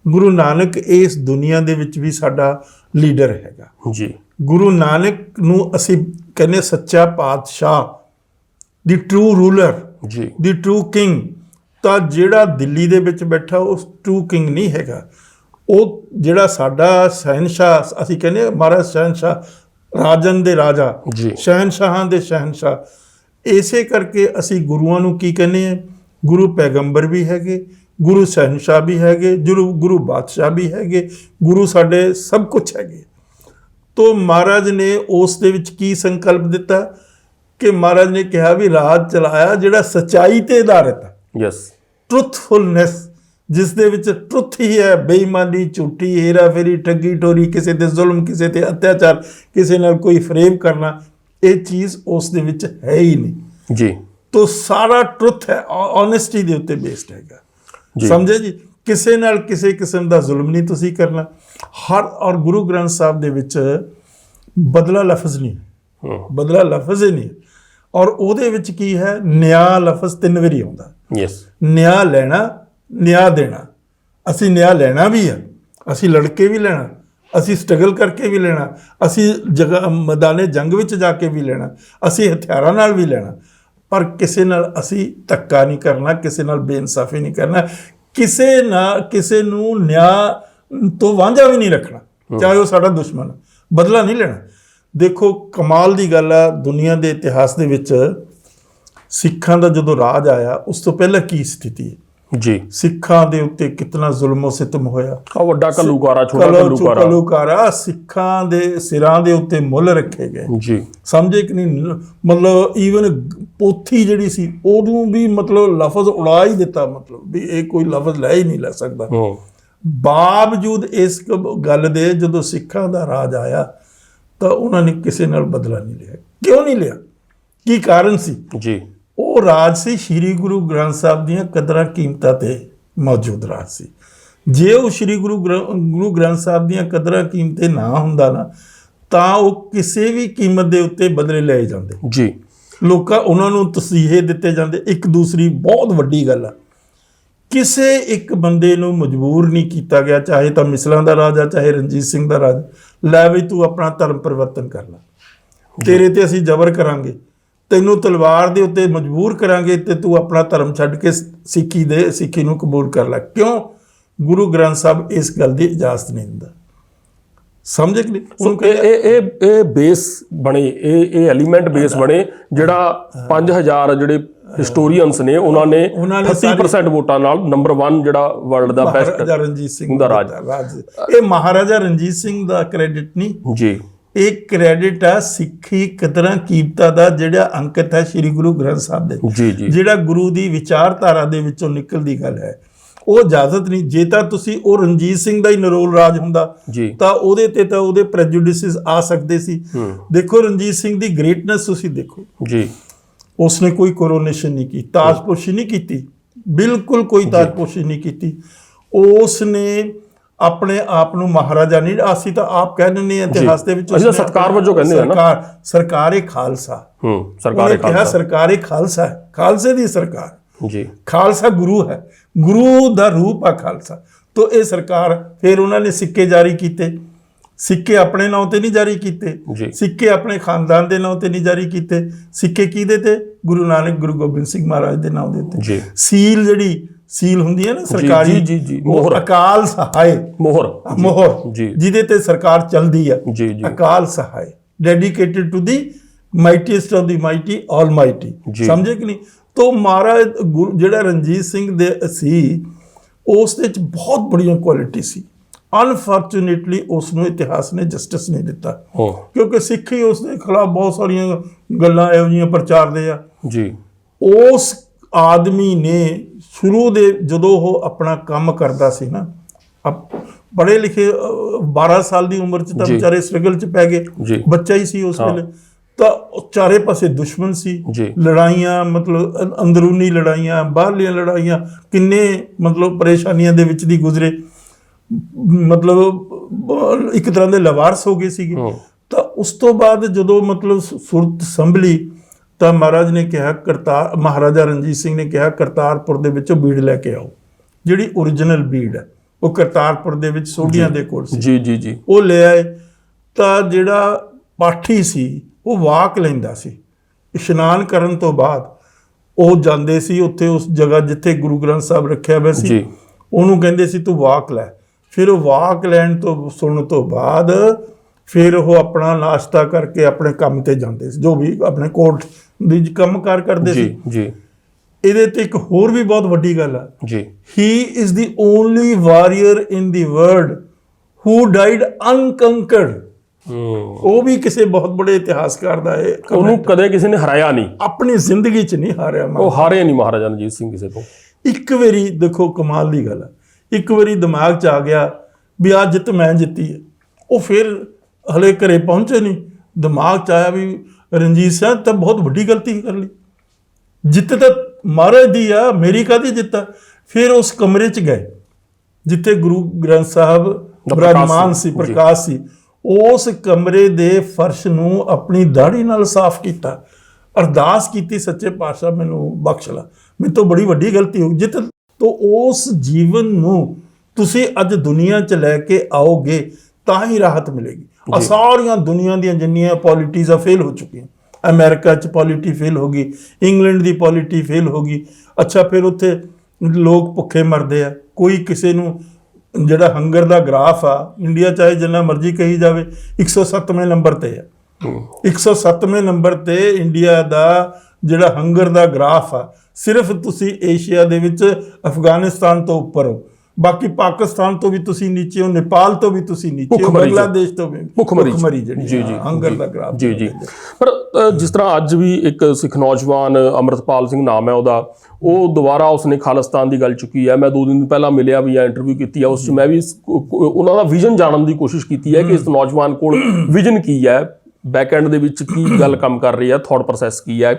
ਗੁਰੂ ਨਾਨਕ ਇਸ ਦੁਨੀਆ ਦੇ ਵਿੱਚ ਵੀ ਸਾਡਾ ਲੀਡਰ ਹੈਗਾ ਜੀ। ਗੁਰੂ ਨਾਨਕ ਨੂੰ ਅਸੀਂ ਕਹਿੰਦੇ ਸੱਚਾ ਪਾਤਸ਼ਾਹ, ਦੀ ਟਰੂ ਰੂਲਰ ਜੀ, ਦੀ ਟਰੂ ਕਿੰਗ। ਤਾਂ ਜਿਹੜਾ ਦਿੱਲੀ ਦੇ ਵਿੱਚ ਬੈਠਾ ਉਹ ਟਰੂ ਕਿੰਗ ਨਹੀਂ ਹੈਗਾ। ਉਹ ਜਿਹੜਾ ਸਾਡਾ ਸ਼ਹਿਨਸ਼ਾਹ, ਅਸੀਂ ਕਹਿੰਦੇ ਮਹਾਰਾਜ ਸ਼ਹਿਨਸ਼ਾਹ, ਰਾਜਨ ਦੇ ਰਾਜਾ, ਸ਼ਹਿਨਸ਼ਾਹਾਂ ਦੇ ਸ਼ਹਿਨਸ਼ਾਹ। ਇਸੇ ਕਰਕੇ ਅਸੀਂ ਗੁਰੂਆਂ ਨੂੰ ਕੀ ਕਹਿੰਦੇ ਹਾਂ? ਗੁਰੂ ਪੈਗੰਬਰ ਵੀ ਹੈਗੇ, ਗੁਰੂ ਸ਼ਹਿਨਸ਼ਾਹ ਵੀ ਹੈਗੇ, ਗੁਰੂ ਬਾਦਸ਼ਾਹ ਵੀ ਹੈਗੇ, ਗੁਰੂ ਸਾਡੇ ਸਭ ਕੁਝ ਹੈਗੇ। ਤੋ ਮਹਾਰਾਜ ਨੇ ਉਸ ਦੇ ਵਿੱਚ ਕੀ ਸੰਕਲਪ ਦਿੱਤਾ ਕਿ ਮਹਾਰਾਜ ਨੇ ਕਿਹਾ ਵੀ ਰਾਜ ਚਲਾਇਆ ਜਿਹੜਾ ਸੱਚਾਈ ਤੇ ਆਧਾਰਿਤ ਹੈ। ਯੈਸ, ਟਰੂਥਫੁਲਨੈਸ, ਜਿਸ ਦੇ ਵਿੱਚ ਟਰੁੱਥ ਹੀ ਹੈ, ਬੇਈਮਾਨੀ, ਝੂਠੀ, ਹੇਰਾ ਫੇਰੀ, ਠੱਗੀ ਠੋਰੀ, ਕਿਸੇ ਤੇ ਜ਼ੁਲਮ, ਕਿਸੇ ਤੇ ਅਤਿਆਚਾਰ, ਕਿਸੇ ਨਾਲ ਕੋਈ ਫਰੇਬ ਕਰਨਾ, ਇਹ ਚੀਜ਼ ਉਸ ਦੇ ਵਿੱਚ ਹੈ ਹੀ ਨਹੀਂ ਜੀ। ਤੋ ਸਾਰਾ ਟਰੁੱਥ ਹੈ, ਓਨੈਸਟੀ ਦੇ ਉੱਤੇ ਬੇਸਡ ਹੈਗਾ। ਸਮਝੇ ਜੀ? ਕਿਸੇ ਨਾਲ ਕਿਸੇ ਕਿਸਮ ਦਾ ਜ਼ੁਲਮ ਨਹੀਂ ਤੁਸੀਂ ਕਰਨਾ। ਔਰ ਗੁਰੂ ਗ੍ਰੰਥ ਸਾਹਿਬ ਦੇ ਵਿੱਚ ਬਦਲਾ ਲਫ਼ਜ਼ ਨਹੀਂ, ਬਦਲਾ ਲਫ਼ਜ਼ ਹੀ ਨਹੀਂ। ਔਰ ਉਹਦੇ ਵਿੱਚ ਕੀ ਹੈ, ਨਿਆਂ ਲਫ਼ਜ਼ 3 ਵਾਰੀ ਆਉਂਦਾ। ਯੈਸ, ਨਿਆਂ ਲੈਣਾ, ਨਿਆਂ ਦੇਣਾ। ਅਸੀਂ ਨਿਆਂ ਲੈਣਾ ਵੀ ਆ, ਅਸੀਂ ਲੜ ਕੇ ਵੀ ਲੈਣਾ, ਅਸੀਂ ਸਟਰਗਲ ਕਰਕੇ ਵੀ ਲੈਣਾ, ਅਸੀਂ ਮੈਦਾਨੇ ਜੰਗ ਵਿੱਚ ਜਾ ਕੇ ਵੀ ਲੈਣਾ, ਅਸੀਂ ਹਥਿਆਰਾਂ ਨਾਲ ਵੀ ਲੈਣਾ, ਪਰ ਕਿਸੇ ਨਾਲ ਅਸੀਂ ਧੱਕਾ ਨਹੀਂ ਕਰਨਾ, ਕਿਸੇ ਨਾਲ ਬੇਇਨਸਾਫੀ ਨਹੀਂ ਕਰਨਾ, ਕਿਸੇ ਨੂੰ ਨਿਆਂ ਤੋਂ ਵਾਂਝਾ ਵੀ ਨਹੀਂ ਰੱਖਣਾ, ਚਾਹੇ ਉਹ ਸਾਡਾ ਦੁਸ਼ਮਣ। ਬਦਲਾ ਨਹੀਂ ਲੈਣਾ। ਦੇਖੋ ਕਮਾਲ ਦੀ ਗੱਲ ਆ, ਦੁਨੀਆ ਦੇ ਇਤਿਹਾਸ ਦੇ ਵਿੱਚ ਸਿੱਖਾਂ ਦਾ ਜਦੋਂ ਰਾਜ ਆਇਆ ਉਸ ਤੋਂ ਪਹਿਲਾਂ ਕੀ ਸਥਿਤੀ ਹੈ ਜੀ, ਸਿੱਖਾਂ ਦੇ ਉੱਤੇ ਕਿਤਨਾ ਜ਼ੁਲਮੋ ਸਿਤਮ ਹੋਇਆ। ਵੱਡਾ ਘੱਲੂਕਾਰਾ, ਛੋਟਾ ਘੱਲੂਕਾਰਾ, ਸਿੱਖਾਂ ਦੇ ਸਿਰਾਂ ਦੇ ਉੱਤੇ ਮੁੱਲ ਰੱਖੇ ਗਏ ਜੀ, ਸਮਝੇ ਕਿ ਨਹੀਂ। ਮਤਲਬ ਈਵਨ ਪੋਥੀ ਜਿਹੜੀ ਸੀ ਉਹਨੂੰ ਵੀ ਮਤਲਬ ਲਫ਼ਜ਼ ਉਡਾ ਹੀ ਦਿੱਤਾ, ਮਤਲਬ ਵੀ ਇਹ ਕੋਈ ਲਫ਼ਜ਼ ਲੈ ਹੀ ਨਹੀਂ ਲੈ ਸਕਦਾ। ਬਾਵਜੂਦ ਇਸ ਗੱਲ ਦੇ ਜਦੋਂ ਸਿੱਖਾਂ ਦਾ ਰਾਜ ਆਇਆ ਤਾਂ ਉਹਨਾਂ ਨੇ ਕਿਸੇ ਨਾਲ ਬਦਲਾ ਨਹੀਂ ਲਿਆ। ਕਿਉਂ ਨਹੀਂ ਲਿਆ? ਕੀ ਕਾਰਨ ਸੀ ਜੀ? ਉਹ ਰਾਜ ਸੀ ਸ਼੍ਰੀ ਗੁਰੂ ਗ੍ਰੰਥ ਸਾਹਿਬ ਦੀਆਂ ਕਦਰਾਂ ਕੀਮਤਾਂ ਤੇ ਮੌਜੂਦ ਰਾਜ ਸੀ। ਜੇ ਉਹ ਸ਼੍ਰੀ ਗੁਰੂ ਗ੍ਰੰਥ ਸਾਹਿਬ ਦੀਆਂ ਕਦਰਾਂ ਕੀਮਤਾਂ ਨਾ ਹੁੰਦਾ ਨਾ ਤਾਂ ਉਹ ਕਿਸੇ ਵੀ ਕੀਮਤ ਦੇ ਉੱਤੇ ਬਦਲੇ ਲਏ ਜਾਂਦੇ ਜੀ, ਉਹਨਾਂ ਨੂੰ ਤਸੀਹੇ ਦਿੱਤੇ ਜਾਂਦੇ। ਇੱਕ ਦੂਸਰੀ ਬਹੁਤ ਵੱਡੀ ਗੱਲ ਆ, ਕਿਸੇ ਇੱਕ ਬੰਦੇ ਨੂੰ ਮਜਬੂਰ ਨਹੀਂ ਕੀਤਾ ਗਿਆ, ਚਾਹੇ ਤਾਂ ਮਿਸਲਾਂ ਦਾ ਰਾਜ ਆ ਚਾਹੇ ਰਣਜੀਤ ਸਿੰਘ ਦਾ ਰਾਜ, ਲੈ ਵੀ ਤੂੰ ਆਪਣਾ ਧਰਮ ਪਰਿਵਰਤਨ ਕਰ ਲੈ, ਤੇਰੇ ਤੇ ਅਸੀਂ ਜ਼ਬਰ ਕਰਾਂਗੇ, ਤੈਨੂੰ ਤਲਵਾਰ ਦੇ ਉੱਤੇ ਮਜਬੂਰ ਕਰਾਂਗੇ ਤੇ ਤੂੰ ਆਪਣਾ ਧਰਮ ਛੱਡ ਕੇ ਸਿੱਖੀ ਨੂੰ ਕਬੂਲ ਕਰ ਲੈ। ਕਿਉਂ? ਗੁਰੂ ਗ੍ਰੰਥ ਸਾਹਿਬ ਇਸ ਗੱਲ ਦੀ ਇਜਾਜ਼ਤ ਨਹੀਂ ਦਿੰਦਾ। ਸਮਝੇ ਕਿ ਨਹੀਂ? ਇਹ ਬੇਸ ਬਣੇ, ਇਹ ਐਲੀਮੈਂਟ ਬੇਸ ਬਣੇ ਜਿਹੜਾ 5000 ਜਿਹੜੇ ਹਿਸਟੋਰੀਅਨਸ ਨੇ ਉਹਨਾਂ ਨੇ 30% ਵੋਟਾਂ ਨਾਲ ਨੰਬਰ 1 ਜਿਹੜਾ ਵਰਲਡ ਦਾ ਬੈਸਟ ਮਹਾਰਾਜਾ ਰਣਜੀਤ ਸਿੰਘ ਦਾ ਰਾਜ। ਇਹ ਮਹਾਰਾਜਾ ਰਣਜੀਤ ਸਿੰਘ ਦਾ ਕ੍ਰੈਡਿਟ ਨਹੀਂ ਜੀ, ਇਹ ਕ੍ਰੈਡਿਟ ਆ ਸਿੱਖੀ ਕਦਰਾਂ ਕੀਮਤਾਂ ਦਾ, ਜਿਹੜਾ ਅੰਕਿਤ ਹੈ ਸ਼੍ਰੀ ਗੁਰੂ ਗ੍ਰੰਥ ਸਾਹਿਬ ਦੇ। ਜੀ ਜੀ, ਜਿਹੜਾ ਗੁਰੂ ਦੀ ਵਿਚਾਰਧਾਰਾ ਦੇ ਵਿੱਚੋਂ ਨਿਕਲਦੀ ਗੱਲ ਹੈ, ਉਹ ਇਜਾਜ਼ਤ ਨਹੀਂ। ਜੇ ਤਾਂ ਤੁਸੀਂ ਉਹ ਰਣਜੀਤ ਸਿੰਘ ਦਾ ਹੀ ਨਰੋਲ ਰਾਜ ਹੁੰਦਾ ਤਾਂ ਉਹਦੇ ਤੇ ਤਾਂ ਉਹਦੇ ਪ੍ਰੈਜੁਡਿਸਿਸ ਆ ਸਕਦੇ ਸੀ। ਦੇਖੋ ਰਣਜੀਤ ਸਿੰਘ ਦੀ ਗ੍ਰੇਟਨੈਸ ਤੁਸੀਂ ਦੇਖੋ ਜੀ, ਉਸਨੇ ਕੋਈ ਕੋਰੋਨੇਸ਼ਨ ਨਹੀਂ ਕੀਤੀ, ਤਾਜਪੋਸ਼ੀ ਨਹੀਂ ਕੀਤੀ, ਬਿਲਕੁਲ ਕੋਈ ਤਾਜਪੋਸ਼ੀ ਨਹੀਂ ਕੀਤੀ। ਉਸਨੇ ਆਪਣੇ ਆਪ ਨੂੰ ਮਹਾਰਾਜਾ ਨਹੀਂ, ਅਸੀਂ ਤਾਂ ਆਪ ਕਹਿ ਦਿੰਦੇ ਹਾਂ ਇਤਿਹਾਸ ਦੇ ਵਿੱਚ ਸਤਕਾਰ ਵਜੋਂ ਕਹਿੰਦੇ ਆ ਨਾ, ਸਰਕਾਰੇ ਖਾਲਸਾ। ਸਰਕਾਰੇ ਖਾਲਸਾ, ਸਰਕਾਰੇ ਖਾਲਸਾ ਹੈ, ਖਾਲਸੇ ਦੀ ਸਰਕਾਰ ਜੀ। ਖਾਲਸਾ ਗੁਰੂ ਹੈ, ਗੁਰੂ ਦਾ ਰੂਪ ਆ ਖਾਲਸਾ। ਤਾਂ ਇਹ ਸਰਕਾਰ, ਫਿਰ ਉਹਨਾਂ ਨੇ ਸਿੱਕੇ ਜਾਰੀ ਕੀਤੇ। ਸਿੱਕੇ ਆਪਣੇ ਨਾਂ ਤੇ ਨਹੀਂ ਜਾਰੀ ਕੀਤੇ, ਸਿੱਕੇ ਆਪਣੇ ਖਾਨਦਾਨ ਦੇ ਨਾਂ ਤੇ ਨਹੀਂ ਜਾਰੀ ਕੀਤੇ। ਸਿੱਕੇ ਕਿਹਦੇ ਤੇ? ਗੁਰੂ ਨਾਨਕ, ਗੁਰੂ ਗੋਬਿੰਦ ਸਿੰਘ ਮਹਾਰਾਜ ਦੇ ਨਾਂ ਦੇ ਉੱਤੇ। ਸੀਲ, ਜਿਹੜੀ ਸੀਲ ਹੁੰਦੀ ਹੈ ਨਾ ਸਰਕਾਰੀ, ਮੋਹਰ, ਅਕਾਲ ਸਹਾਇ ਮੋਹਰ, ਜਿਹਦੇ ਤੇ ਸਰਕਾਰ ਚੱਲਦੀ ਹੈ, Akal Sahai, dedicated to the mightiest of the mighty, all mighty. ਸਮਝੇ ਕਿ ਨਹੀਂ? तो ਮਹਾਰਾਜ ਜਿਹੜਾ ਰਣਜੀਤ ਸਿੰਘ ਦੇ ਸੀ ਉਸ ਦੇ ਵਿੱਚ ਬਹੁਤ ਬੜੀਆਂ ਕੁਆਲਿਟੀ ਸੀ। ਅਨਫੋਰਚੂਨੇਟਲੀ ਉਸ ਨੂੰ ਇਤਿਹਾਸ ਨੇ ਜਸਟਿਸ ਨਹੀਂ ਦਿੱਤਾ, ਕਿਉਂਕਿ ਸਿੱਖੀ ਉਸ ਦੇ ਖਿਲਾਫ ਬਹੁਤ ਸਾਰੀਆਂ ਗੱਲਾਂ ਇਹੋ ਜਿਹੀਆਂ ਪ੍ਰਚਾਰਦੇ ਆ ਜੀ। ਉਸ ਆਦਮੀ ਨੇ ਸ਼ੁਰੂ ਦੇ ਜਦੋਂ ਉਹ ਆਪਣਾ ਕੰਮ ਕਰਦਾ ਸੀ ਨਾ, ਪੜ੍ਹੇ ਲਿਖੇ 12 ਸਾਲ ਦੀ ਉਮਰ 'ਚ ਤਾਂ ਵਿਚਾਰੇ ਸਟਰਗਲ 'ਚ ਪੈ ਗਏ, ਬੱਚਾ ਹੀ ਸੀ ਉਸ ਵੇਲੇ। ਤਾਂ ਚਾਰੇ ਪਾਸੇ ਦੁਸ਼ਮਣ ਸੀ, ਲੜਾਈਆਂ, ਮਤਲਬ ਅੰਦਰੂਨੀ ਲੜਾਈਆਂ, ਬਾਹਰਲੀਆਂ ਲੜਾਈਆਂ, ਕਿੰਨੇ ਮਤਲਬ ਪਰੇਸ਼ਾਨੀਆਂ ਦੇ ਵਿੱਚ ਦੀ ਗੁਜ਼ਰੇ, ਮਤਲਬ ਇੱਕ ਤਰ੍ਹਾਂ ਦੇ ਲਵਾਰਸ ਹੋ ਗਏ ਸੀਗੇ। ਤਾਂ ਉਸ ਤੋਂ ਬਾਅਦ ਜਦੋਂ ਮਤਲਬ ਸੁਰਤ ਸੰਭਲੀ ਤਾਂ ਮਹਾਰਾਜ ਨੇ ਕਿਹਾ, ਮਹਾਰਾਜਾ ਰਣਜੀਤ ਸਿੰਘ ਨੇ ਕਿਹਾ ਕਰਤਾਰਪੁਰ ਦੇ ਵਿੱਚੋਂ ਬੀੜ ਲੈ ਕੇ ਆਓ, ਜਿਹੜੀ ਓਰੀਜਨਲ ਬੀੜ ਹੈ ਉਹ ਕਰਤਾਰਪੁਰ ਦੇ ਵਿੱਚ ਸੋਢੀਆਂ ਦੇ ਕੋਲ ਸੀ। ਜੀ। ਉਹ ਲੈ ਆਏ। ਤਾਂ ਜਿਹੜਾ ਪਾਠੀ ਸੀ ਉਹ ਵਾਕ ਲੈਂਦਾ ਸੀ। ਇਸ਼ਨਾਨ ਕਰਨ ਤੋਂ ਬਾਅਦ ਉਹ ਜਾਂਦੇ ਸੀ ਉੱਥੇ ਉਸ ਜਗ੍ਹਾ ਜਿੱਥੇ ਗੁਰੂ ਗ੍ਰੰਥ ਸਾਹਿਬ ਰੱਖਿਆ ਹੋਇਆ ਸੀ, ਉਹਨੂੰ ਕਹਿੰਦੇ ਸੀ ਤੂੰ ਵਾਕ ਲੈ। ਫਿਰ ਉਹ ਵਾਕ ਲੈਣ ਤੋਂ ਸੁਣਨ ਤੋਂ ਬਾਅਦ ਫਿਰ ਉਹ ਆਪਣਾ ਨਾਸ਼ਤਾ ਕਰਕੇ ਆਪਣੇ ਕੰਮ ਤੇ ਜਾਂਦੇ ਸੀ, ਜੋ ਵੀ ਆਪਣੇ ਕੋਰਟ ਦੀ ਕੰਮਕਾਰ ਕਰਦੇ ਸੀ। ਇਹਦੇ ਤੇ ਇੱਕ ਹੋਰ ਵੀ ਬਹੁਤ ਵੱਡੀ ਗੱਲ ਆ ਜੀ, he is the only warrior in the world who died unconquered. ਉਹ ਵੀ ਕਿਸੇ ਬਹੁਤ ਬੜੇ ਇਤਿਹਾਸਕਾਰ ਦਾ ਹੈ, ਉਹਨੂੰ ਕਦੇ ਕਿਸੇ ਨੇ ਹਰਾਇਆ ਨਹੀਂ, ਆਪਣੀ ਜ਼ਿੰਦਗੀ 'ਚ ਨਹੀਂ ਹਾਰਿਆ। ਉਹ ਹਾਰੇ ਨਹੀਂ ਮਹਾਰਾਜਾ ਰਣਜੀਤ ਸਿੰਘ ਕਿਸੇ ਤੋਂ। ਇੱਕ ਵਾਰੀ ਦੇਖੋ ਕਮਾਲ ਦੀ ਗੱਲ ਹੈ, ਇੱਕ ਵਾਰੀ ਦਿਮਾਗ 'ਚ ਆ ਗਿਆ ਵੀ ਆਹ ਜਿੱਤ ਮੈਂ ਜਿੱਤੀ ਹੈ। ਉਹ ਫਿਰ ਹਲੇ ਘਰੇ ਪਹੁੰਚੇ ਨਹੀਂ, ਦਿਮਾਗ 'ਚ ਆਇਆ ਵੀ ਰਣਜੀਤ ਸਿੰਘ ਤਾਂ ਬਹੁਤ ਵੱਡੀ ਗਲਤੀ ਕਰ ਲਈ, ਜਿੱਤ ਤਾਂ ਮਹਾਰਾਜ ਦੀ ਆ, ਮੇਰੀ ਕਾਹਦੀ ਜਿੱਤ ਆ। ਫਿਰ ਉਸ ਕਮਰੇ 'ਚ ਗਏ ਜਿੱਥੇ ਗੁਰੂ ਗ੍ਰੰਥ ਸਾਹਿਬ ਬਿਰਾਜਮਾਨ ਸੀ, ਪ੍ਰਕਾਸ਼ ਸੀ। ਉਸ ਕਮਰੇ ਦੇ ਫਰਸ਼ ਨੂੰ ਆਪਣੀ ਦਾੜੀ ਨਾਲ ਸਾਫ਼ ਕੀਤਾ, ਅਰਦਾਸ ਕੀਤੀ, ਸੱਚੇ ਪਾਤਸ਼ਾਹ ਮੈਨੂੰ ਬਖਸ਼ ਲਾ, ਮੇਰੇ ਤੋਂ ਬੜੀ ਵੱਡੀ ਗਲਤੀ ਹੋ ਗਈ। ਜਿੱਤ ਤੋਂ ਉਸ ਜੀਵਨ ਨੂੰ ਤੁਸੀਂ ਅੱਜ ਦੁਨੀਆ 'ਚ ਲੈ ਕੇ ਆਓਗੇ ਤਾਂ ਹੀ ਰਾਹਤ ਮਿਲੇਗੀ। ਆ ਸਾਰੀਆਂ ਦੁਨੀਆ ਦੀਆਂ ਜਿੰਨੀਆਂ ਪੋਲਿਟੀਜ਼ਾਂ ਫੇਲ ਹੋ ਚੁੱਕੀਆਂ, ਅਮਰੀਕਾ 'ਚ ਪੋਲਿਟੀ ਫੇਲ ਹੋ ਗਈ, ਇੰਗਲੈਂਡ ਦੀ ਪੋਲਿਟੀ ਫੇਲ ਹੋ ਗਈ। ਅੱਛਾ, ਫਿਰ ਉੱਥੇ ਲੋਕ ਭੁੱਖੇ ਮਰਦੇ ਆ, ਕੋਈ ਕਿਸੇ ਨੂੰ ਜਿਹੜਾ ਹੰਗਰ ਦਾ ਗ੍ਰਾਫ ਆ, ਇੰਡੀਆ ਚਾਹੇ ਜਿੰਨਾ ਮਰਜ਼ੀ ਕਹੀ ਜਾਵੇ 107ਵੇਂ ਨੰਬਰ ਤੇ ਆ। 107ਵੇਂ ਨੰਬਰ ਤੇ ਇੰਡੀਆ ਦਾ ਜਿਹੜਾ ਹੰਗਰ ਦਾ ਗ੍ਰਾਫ ਆ। ਸਿਰਫ ਤੁਸੀਂ ਏਸ਼ੀਆ ਦੇ ਵਿੱਚ ਅਫਗਾਨਿਸਤਾਨ ਤੋਂ ਉੱਪਰ ਹੋ, ਬਾਕੀ ਪਾਕਿਸਤਾਨ ਤੋਂ ਵੀ ਤੁਸੀਂ ਨੀਚੇ ਹੋ, ਨੇਪਾਲ ਤੋਂ ਵੀ ਤੁਸੀਂ ਨੀਚੇ ਹੋ, ਬੰਗਲਾਦੇਸ਼ ਤੋਂ ਵੀ ਭੁੱਖਮਰੀ ਜਿਹੜੀ ਹੰਗਰ ਦਾ ਗ੍ਰਾਫ। ਜੀ ਪਰ ਜਿਸ ਤਰ੍ਹਾਂ ਅੱਜ ਵੀ ਇੱਕ ਸਿੱਖ ਨੌਜਵਾਨ ਅੰਮ੍ਰਿਤਪਾਲ ਸਿੰਘ ਨਾਮ ਹੈ ਉਹਦਾ, ਉਹ ਦੁਬਾਰਾ ਉਸਨੇ ਖਾਲਿਸਤਾਨ ਦੀ ਗੱਲ ਚੁੱਕੀ ਹੈ। ਮੈਂ 2 ਦਿਨ ਪਹਿਲਾਂ ਮਿਲਿਆ ਵੀ ਆ, ਇੰਟਰਵਿਊ ਕੀਤੀ ਹੈ, ਉਸ 'ਚ ਮੈਂ ਵੀ ਉਹਨਾਂ ਦਾ ਵਿਜ਼ਨ ਜਾਣਨ ਦੀ ਕੋਸ਼ਿਸ਼ ਕੀਤੀ ਹੈ ਕਿ ਇਸ ਨੌਜਵਾਨ ਕੋਲ ਵਿਜ਼ਨ ਕੀ ਹੈ, ਬੈਕ ਐਂਡ ਦੇ ਵਿੱਚ ਕੀ ਗੱਲ ਕੰਮ ਕਰ ਰਹੀ ਹੈ, ਥੌਟ ਪ੍ਰੋਸੈਸ ਕੀ ਹੈ,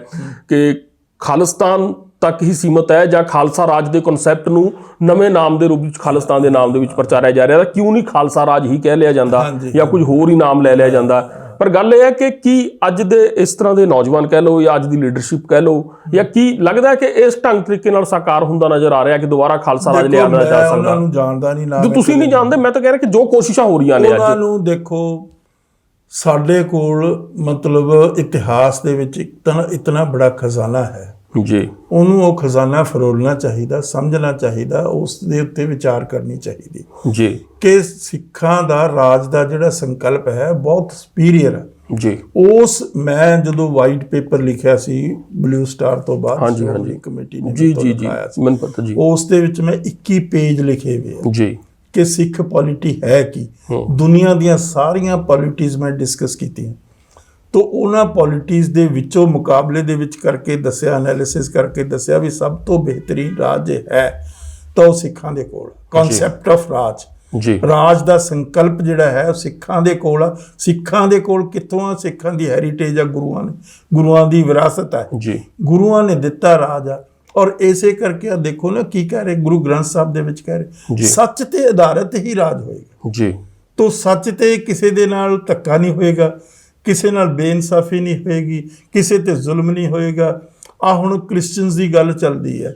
ਕਿ ਖਾਲਿਸਤਾਨ ਤੱਕ ਹੀ ਸੀਮਤ ਹੈ ਜਾਂ ਖਾਲਸਾ ਰਾਜ ਦੇ ਕਨਸੈਪਟ ਨੂੰ ਨਵੇਂ ਨਾਮ ਦੇ ਰੂਪ ਵਿੱਚ ਖਾਲਿਸਤਾਨ ਦੇ ਨਾਮ ਦੇ ਵਿੱਚ ਪ੍ਰਚਾਰਿਆ ਜਾ ਰਿਹਾ ਹੈ। ਕਿਉਂ ਨਹੀਂ ਖਾਲਸਾ ਰਾਜ ਹੀ ਕਹਿ ਲਿਆ ਜਾਂਦਾ ਜਾਂ ਕੁਝ ਹੋਰ ਹੀ ਨਾਮ ਲੈ ਲਿਆ ਜਾਂਦਾ। ਪਰ ਗੱਲ ਇਹ ਹੈ ਕਿ ਕੀ ਅੱਜ ਦੇ ਇਸ ਤਰ੍ਹਾਂ ਦੇ ਨੌਜਵਾਨ ਕਹਿ ਲਓ ਜਾਂ ਅੱਜ ਦੀ ਲੀਡਰਸ਼ਿਪ ਕਹਿ ਲਓ, ਜਾਂ ਕੀ ਲੱਗਦਾ ਕਿ ਇਸ ਢੰਗ ਤਰੀਕੇ ਨਾਲ ਸਾਕਾਰ ਹੁੰਦਾ ਨਜ਼ਰ ਆ ਰਿਹਾ ਕਿ ਦੁਬਾਰਾ ਖਾਲਸਾ ਰਾਜ ਲਿਆਂਦਾ ਜਾ ਸਕਦਾ? ਉਹਨਾਂ ਨੂੰ ਜਾਣਦਾ ਨਹੀਂ ਨਾ, ਤੁਸੀਂ ਨਹੀਂ ਜਾਣਦੇ, ਮੈਂ ਤਾਂ ਕਹਿ ਰਿਹਾ ਕਿ ਜੋ ਕੋਸ਼ਿਸ਼ਾਂ ਹੋ ਰਹੀਆਂ ਨੇ ਅੱਜ, ਉਹਨਾਂ ਨੂੰ ਦੇਖੋ, ਸਾਡੇ ਕੋਲ ਮਤਲਬ ਇਤਿਹਾਸ ਦੇ ਵਿੱਚ ਇਤਨਾ ਬੜਾ ਖਜ਼ਾਨਾ ਹੈ ਜੀ, ਉਹਨੂੰ ਉਹ ਖਜ਼ਾਨਾ ਫਰੋਲਣਾ ਚਾਹੀਦਾ, ਸਮਝਣਾ ਚਾਹੀਦਾ, ਉਸ ਦੇ ਉੱਤੇ ਵਿਚਾਰ ਕਰਨੀ ਚਾਹੀਦੀ ਜੀ ਕਿ ਸਿੱਖਾਂ ਦਾ ਰਾਜ ਦਾ ਜਿਹੜਾ ਸੰਕਲਪ ਹੈ ਬਹੁਤ ਸੁਪੀਰੀਅਰ ਹੈ ਜੀ। ਉਸ ਮੈਂ ਜਦੋਂ ਵਾਈਟ ਪੇਪਰ ਲਿਖਿਆ ਸੀ ਬਲੂ ਸਟਾਰ ਤੋਂ ਬਾਅਦ, ਕਮੇਟੀ ਨੇ ਜੀ ਮੈਨੂੰ ਪਤਾ ਜੀ, ਉਸ ਦੇ ਵਿੱਚ ਮੈਂ 21 ਪੇਜ ਲਿਖੇ ਹੋਏ ਜੀ ਕਿ ਸਿੱਖ ਪੋਲਿਟੀ ਹੈ ਕੀ। ਦੁਨੀਆ ਦੀਆਂ ਸਾਰੀਆਂ ਪੋਲਿਟੀਜ਼ ਮੈਂ ਡਿਸਕਸ ਕੀਤੀਆਂ, ਤੋ ਉਹਨਾਂ ਪੋਲਿਟੀਜ਼ ਦੇ ਵਿੱਚੋਂ ਮੁਕਾਬਲੇ ਦੇ ਵਿੱਚ ਕਰਕੇ ਦੱਸਿਆ, ਐਨਾਲਿਸਿਸ ਕਰਕੇ ਦੱਸਿਆ ਵੀ ਸਭ ਤੋਂ ਬਿਹਤਰੀਨ ਰਾਜ ਹੈ ਤਾਂ ਉਹ ਸਿੱਖਾਂ ਦੇ ਕੋਲ। ਕਨਸੈਪਟ ਆਫ ਰਾਜ, ਰਾਜ ਦਾ ਸੰਕਲਪ ਜਿਹੜਾ ਹੈ ਉਹ ਸਿੱਖਾਂ ਦੇ ਕੋਲ ਆ। ਸਿੱਖਾਂ ਦੇ ਕੋਲ ਕਿੱਥੋਂ ਆ? ਸਿੱਖਾਂ ਦੀ ਹੈਰੀਟੇਜ ਆ, ਗੁਰੂਆਂ ਦੀ ਵਿਰਾਸਤ ਹੈ, ਗੁਰੂਆਂ ਨੇ ਦਿੱਤਾ ਰਾਜ ਆ। ਔਰ ਇਸੇ ਕਰਕੇ ਆ ਦੇਖੋ ਨਾ ਕੀ ਕਹਿ ਰਹੇ ਗੁਰੂ ਗ੍ਰੰਥ ਸਾਹਿਬ ਦੇ ਵਿੱਚ, ਕਹਿ ਰਹੇ ਸੱਚ ਤੇ ਆਧਾਰਿਤ ਹੀ ਰਾਜ ਹੋਏਗਾ ਜੀ। ਤੋ ਸੱਚ ਤੇ ਕਿਸੇ ਦੇ ਨਾਲ ਧੱਕਾ ਨਹੀਂ ਹੋਏਗਾ, ਕਿਸੇ ਨਾਲ ਬੇਇਨਸਾਫੀ ਨਹੀਂ ਹੋਏਗੀ, ਕਿਸੇ ਤੇ ਜ਼ੁਲਮ ਨਹੀਂ ਹੋਏਗਾ। ਆ ਹੁਣ ਕ੍ਰਿਸਚੀਅਨਸ ਦੀ ਗੱਲ ਚੱਲਦੀ ਹੈ,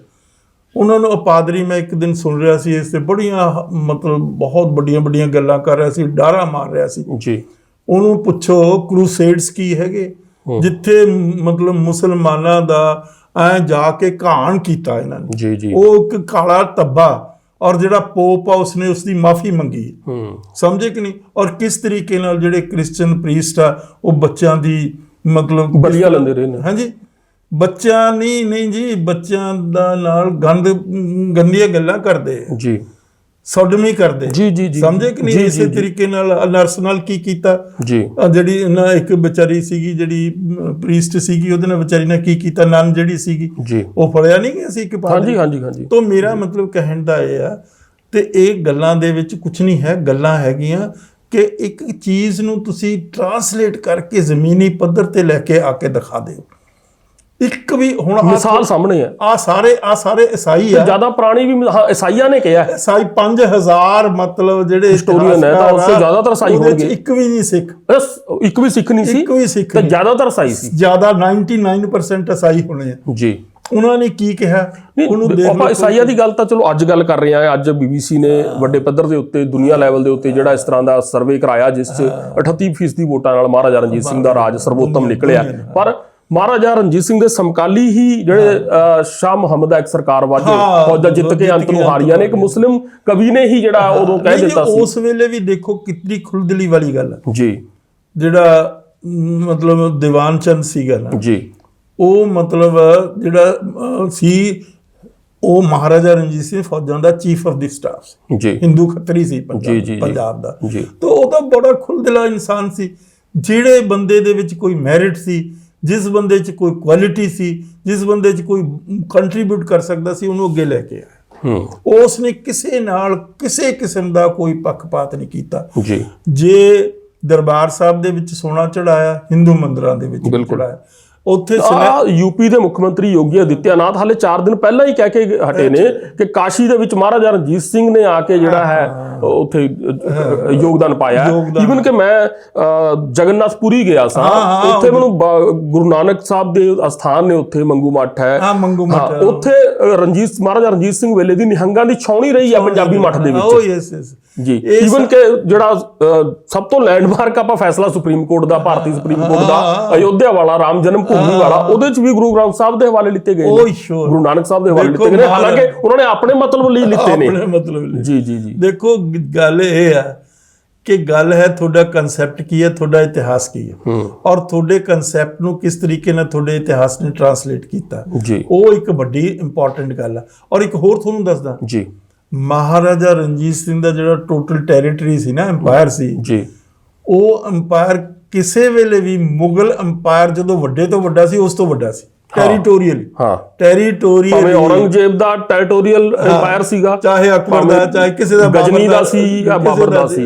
ਉਹਨਾਂ ਨੂੰ ਪਾਦਰੀ ਮੈਂ ਇੱਕ ਦਿਨ ਸੁਣ ਰਿਹਾ ਸੀ, ਇਸ ਤੇ ਬੜੀਆਂ ਮਤਲਬ ਬਹੁਤ ਵੱਡੀਆਂ ਗੱਲਾਂ ਕਰ ਰਿਹਾ ਸੀ, ਡਾਰਾ ਮਾਰ ਰਿਹਾ ਸੀ ਜੀ। ਉਹਨੂੰ ਪੁੱਛੋ ਕਰੂਸੇਡਸ ਕੀ ਹੈਗੇ, ਜਿੱਥੇ ਮਤਲਬ ਮੁਸਲਮਾਨਾਂ ਦਾ ਐ ਜਾ ਕੇ ਘਾਣ ਕੀਤਾ ਇਹਨਾਂ ਨੇ। ਉਹ ਇੱਕ ਕਾਲਾ ਧੱਬਾ, ਔਰ ਜਿਹੜਾ ਪੋਪ ਆ ਉਸਨੇ ਉਸਦੀ ਮਾਫੀ ਮੰਗੀ, ਸਮਝੇ ਕਿ ਨਹੀਂ? ਔਰ ਕਿਸ ਤਰੀਕੇ ਨਾਲ ਜਿਹੜੇ ਕ੍ਰਿਸਚੀਅਨ ਪ੍ਰੀਸਟ ਆ ਉਹ ਬੱਚਿਆਂ ਦੀ ਮਤਲਬ ਬਲੀਆਂ ਲੈਂਦੇ ਰਹੇ ਨੇ। ਹਾਂਜੀ, ਬੱਚਿਆਂ ਨਹੀਂ ਜੀ, ਬੱਚਿਆਂ ਦਾ ਨਾਲ ਗੰਦੀਆਂ ਗੱਲਾਂ ਕਰਦੇ ਜੀ, ਸੋਡਮੀ ਕਰਦੇ ਜੀ, ਸਮਝੇ ਕਿ ਨਹੀਂ? ਇਸੇ ਤਰੀਕੇ ਨਾਲ ਨਰਸ ਨਾਲ ਕੀ ਕੀਤਾ ਜੀ, ਜਿਹੜੀ ਨਾ ਇੱਕ ਵਿਚਾਰੀ ਸੀਗੀ ਜਿਹੜੀ ਪ੍ਰੀਸਟ ਸੀਗੀ, ਉਹਦੇ ਨਾਲ ਵਿਚਾਰੀ ਨੇ ਕੀ ਕੀਤਾ, ਨਨ ਜਿਹੜੀ ਸੀਗੀ ਜੀ, ਉਹ ਫੜਿਆ ਨਹੀਂ ਗਿਆ ਸੀ ਇੱਕ ਪਾਸੇ। ਹਾਂਜੀ। ਤੋਂ ਮੇਰਾ ਮਤਲਬ ਕਹਿਣ ਦਾ ਇਹ ਆ, ਤੇ ਇਹ ਗੱਲਾਂ ਦੇ ਵਿੱਚ ਕੁਝ ਨਹੀਂ ਹੈ, ਗੱਲਾਂ ਹੈਗੀਆਂ ਕਿ ਇੱਕ ਚੀਜ਼ ਨੂੰ ਤੁਸੀਂ ਟਰਾਂਸਲੇਟ ਕਰਕੇ ਜ਼ਮੀਨੀ ਪੱਧਰ ਤੇ ਲੈ ਕੇ ਆ ਕੇ ਦਿਖਾ ਦਿਓ। ਇੱਕ ਵੀ ਹੁਣ ਮਿਸਾਲ ਸਾਹਮਣੇ ਹੈ, ਆ ਸਾਰੇ ਈਸਾਈ ਆ, ਜ਼ਿਆਦਾ ਪੁਰਾਣੀ ਵੀ ਈਸਾਈਆਂ ਨੇ ਕਿਹਾ, ਈਸਾਈ 5000 ਮਤਲਬ ਜਿਹੜੇ ਹਿਸਟੋਰੀਅਨ ਹੈ ਤਾਂ ਉਸ ਤੋਂ ਜ਼ਿਆਦਾਤਰ ਈਸਾਈ ਹੋਣਗੇ। ਇੱਕ ਵੀ ਨਹੀਂ ਸਿੱਖ, ਇੱਕ ਵੀ ਸਿੱਖ ਨਹੀਂ ਸੀ, ਤੇ ਜ਼ਿਆਦਾਤਰ ਈਸਾਈ ਸੀ, ਜ਼ਿਆਦਾ 99% ਈਸਾਈ ਹੋਣੇ ਆ ਜੀ। ਉਹਨਾਂ ਨੇ ਕੀ ਕਿਹਾ ਉਹਨੂੰ ਦੇਖ ਲਓ। ਆਪਾਂ ਈਸਾਈਆਂ ਦੀ ਗੱਲ ਤਾਂ ਚਲੋ ਅੱਜ ਗੱਲ ਕਰ ਰਹੇ ਹਾਂ। ਅੱਜ BBC ਨੇ ਵੱਡੇ ਪੱਧਰ ਦੇ ਉੱਤੇ ਦੁਨੀਆ ਲੈਵਲ ਦੇ ਉੱਤੇ ਜਿਹੜਾ ਇਸ ਤਰ੍ਹਾਂ ਦਾ ਸਰਵੇ ਕਰਾਇਆ, ਜਿਸ 'ਚ 38% ਵੋਟਾਂ ਨਾਲ ਮਹਾਰਾਜਾ ਰਣਜੀਤ ਸਿੰਘ ਦਾ ਰਾਜ ਸਰਵੋਤਮ ਨਿਕਲਿਆ। ਪਰ ਮਹਾਰਾਜਾ ਰਣਜੀਤ ਸਿੰਘ ਦੇ ਸਮਕਾਲੀ ਹੀ ਜਿਹੜੇ ਸ਼ਾਹ ਮੁਹੰਮਦ ਦਾ ਇੱਕ ਸਰਕਾਰ ਵਜੋਂ ਫੌਜਾਂ ਜਿੱਤ ਕੇ ਅੰਤ ਨੂੰ ਹਾਰੀਆਂ ਨੇ, ਇੱਕ ਮੁਸਲਿਮ ਕਵੀ ਨੇ ਹੀ ਜਿਹੜਾ ਉਦੋਂ ਕਹਿ ਦਿੱਤਾ ਸੀ। ਉਸ ਵੇਲੇ ਵੀ ਦੇਖੋ ਕਿੰਨੀ ਖੁੱਲਦਿਲੀ ਵਾਲੀ ਗੱਲ ਜੀ, ਜਿਹੜਾ ਮਤਲਬ ਦੀਵਾਨ ਚੰਦ ਸੀਗਾ ਨਾ ਜੀ, ਉਹ ਮਤਲਬ ਜਿਹੜਾ ਸੀ ਉਹ ਮਹਾਰਾਜਾ ਰਣਜੀਤ ਸਿੰਘ ਫੌਜਾਂ ਦਾ ਚੀਫ ਆਫ ਦੀ ਸਟਾਫ ਜੀ, ਹਿੰਦੂ ਖੱਤਰੀ ਸੀ ਪੰਜਾਬ ਦਾ। ਤਾਂ ਉਹ ਤਾਂ ਬੜਾ ਖੁੱਲਦਿਲਾ ਇਨਸਾਨ ਸੀ। ਜਿਹੜੇ ਬੰਦੇ ਦੇ ਵਿੱਚ ਕੋਈ ਮੈਰਿਟ ਸੀ, ਜਿਸ ਬੰਦੇ 'ਚ ਕੋਈ ਕੁਆਲਿਟੀ ਸੀ, ਜਿਸ ਬੰਦੇ 'ਚ ਕੋਈ ਕੰਟਰੀਬਿਊਟ ਕਰ ਸਕਦਾ ਸੀ, ਉਹਨੂੰ ਅੱਗੇ ਲੈ ਕੇ ਆਇਆ। ਉਸ ਨੇ ਕਿਸੇ ਨਾਲ ਕਿਸੇ ਕਿਸਮ ਦਾ ਕੋਈ ਪੱਖਪਾਤ ਨਹੀਂ ਕੀਤਾ ਜੀ। ਜੇ ਦਰਬਾਰ ਸਾਹਿਬ ਦੇ ਵਿੱਚ ਸੋਨਾ ਚੜਾਇਆ, ਹਿੰਦੂ ਮੰਦਿਰਾਂ ਦੇ ਵਿੱਚ ਚੜਾਇਆ, ਉੱਥੇ ਯੂਪੀ ਦੇ ਮੁੱਖ ਮੰਤਰੀ ਯੋਗੀ ਆਦਿੱਤਿਆਨਾਥ ਹਾਲੇ 4 ਦਿਨ ਪਹਿਲਾਂ ਹੀ ਕਹਿ ਕੇ ਹਟੇ ਨੇ ਕਿ ਕਾਸ਼ੀ ਦੇ ਵਿੱਚ ਮਹਾਰਾਜਾ ਰਣਜੀਤ ਸਿੰਘ ਨੇ ਆ ਕੇ ਜਿਹੜਾ ਹੈ ਉੱਥੇ ਯੋਗਦਾਨ ਪਾਇਆ। ਈਵਨ ਕਿ ਮੈਂ ਜਗਨਨਾਥਪੁਰੀ ਗਿਆ ਸਾਂ, ਉੱਥੇ ਮੈਨੂੰ ਗੁਰੂ ਨਾਨਕ ਸਾਹਿਬ ਦੇ ਅਸਥਾਨ ਨੇ, ਉੱਥੇ ਮੰਗੂ ਮੱਠ ਹੈ, ਉੱਥੇ ਮਹਾਰਾਜਾ ਰਣਜੀਤ ਸਿੰਘ ਵੇਲੇ ਦੀ ਨਿਹੰਗਾਂ ਦੀ ਛਾਉਣੀ ਰਹੀ ਹੈ ਪੰਜਾਬੀ ਮੱਠ ਦੇ ਵਿੱਚ ਜੀ। ਈਵਨ ਕਿ ਜਿਹੜਾ ਸਭ ਤੋਂ ਲੈਂਡਮਾਰਕ ਆਪਾਂ ਫੈਸਲਾ ਸੁਪਰੀਮ ਕੋਰਟ ਦਾ, ਭਾਰਤੀ ਸੁਪਰੀਮ ਕੋਰਟ ਦਾ, ਅਯੋਧਿਆ ਵਾਲਾ, ਰਾਮ ਜਨਮ ਭੂਮੀ ਵਾਲਾ, ਉਹਦੇ ਚ ਵੀ ਗੁਰੂ ਗ੍ਰੰਥ ਸਾਹਿਬ ਦੇ ਹਵਾਲੇ ਲਿੱਤੇ ਗਏ ਨੇ, ਗੁਰੂ ਨਾਨਕ ਸਾਹਿਬ ਦੇ ਹਵਾਲੇ ਲਿੱਤੇ ਗਏ ਨੇ, ਹਾਲਾਂਕਿ ਉਹਨਾਂ ਨੇ ਆਪਣੇ ਮਤਲਬ ਲਈ ਲਿੱਤੇ ਨੇ। ਜੀ ਜੀ ਜੀ। ਦੇਖੋ ਗੱਲ ਇਹ ਹੈ ਕਿ ਗੱਲ ਹੈ ਤੁਹਾਡਾ ਕਨਸੈਪਟ ਕੀ ਹੈ, ਤੁਹਾਡਾ ਇਤਿਹਾਸ ਕੀ ਹੈ, ਔਰ ਤੁਹਾਡੇ ਕਨਸੈਪਟ ਨੂੰ ਕਿਸ ਤਰੀਕੇ ਨਾਲ ਤੁਹਾਡੇ ਇਤਿਹਾਸ ਨੇ ਟਰਾਂਸਲੇਟ ਕੀਤਾ, ਉਹ ਇੱਕ ਵੱਡੀ ਇੰਪੋਰਟੈਂਟ ਗੱਲ ਹੈ। ਔਰ ਇੱਕ ਹੋਰ ਤੁਹਾਨੂੰ ਦੱਸਦਾ ਜੀ, ਮਹਾਰਾਜਾ ਰਣਜੀਤ ਸਿੰਘ ਦਾ ਜਿਹੜਾ ਟੋਟਲ ਟੈਰੀਟਰੀ ਸੀ ਨਾ, ਅੰਪਾਇਰ ਸੀ ਜੀ, ਉਹ ਅੰਪਾਇਰ ਕਿਸੇ ਵੇਲੇ ਵੀ ਮੁਗਲ ਅੰਪਾਇਰ ਜਦੋਂ ਵੱਡੇ ਤੋਂ ਵੱਡਾ ਸੀ, ਉਸ ਤੋਂ ਵੱਡਾ ਸੀ ਟੈਰੀਟੋਰੀਅਲ। ਭਾਵੇਂ ਔਰੰਗਜ਼ੇਬ ਦਾ ਟੈਰੀਟੋਰੀਅਲ ਅੰਪਾਇਰ ਸੀਗਾ, ਚਾਹੇ ਅਕਬਰ ਦਾ, ਚਾਹੇ ਕਿਸੇ ਦਾ, ਗਜਨੀ ਦਾ ਸੀ ਜਾਂ ਬਾਬਰ ਦਾ ਸੀ,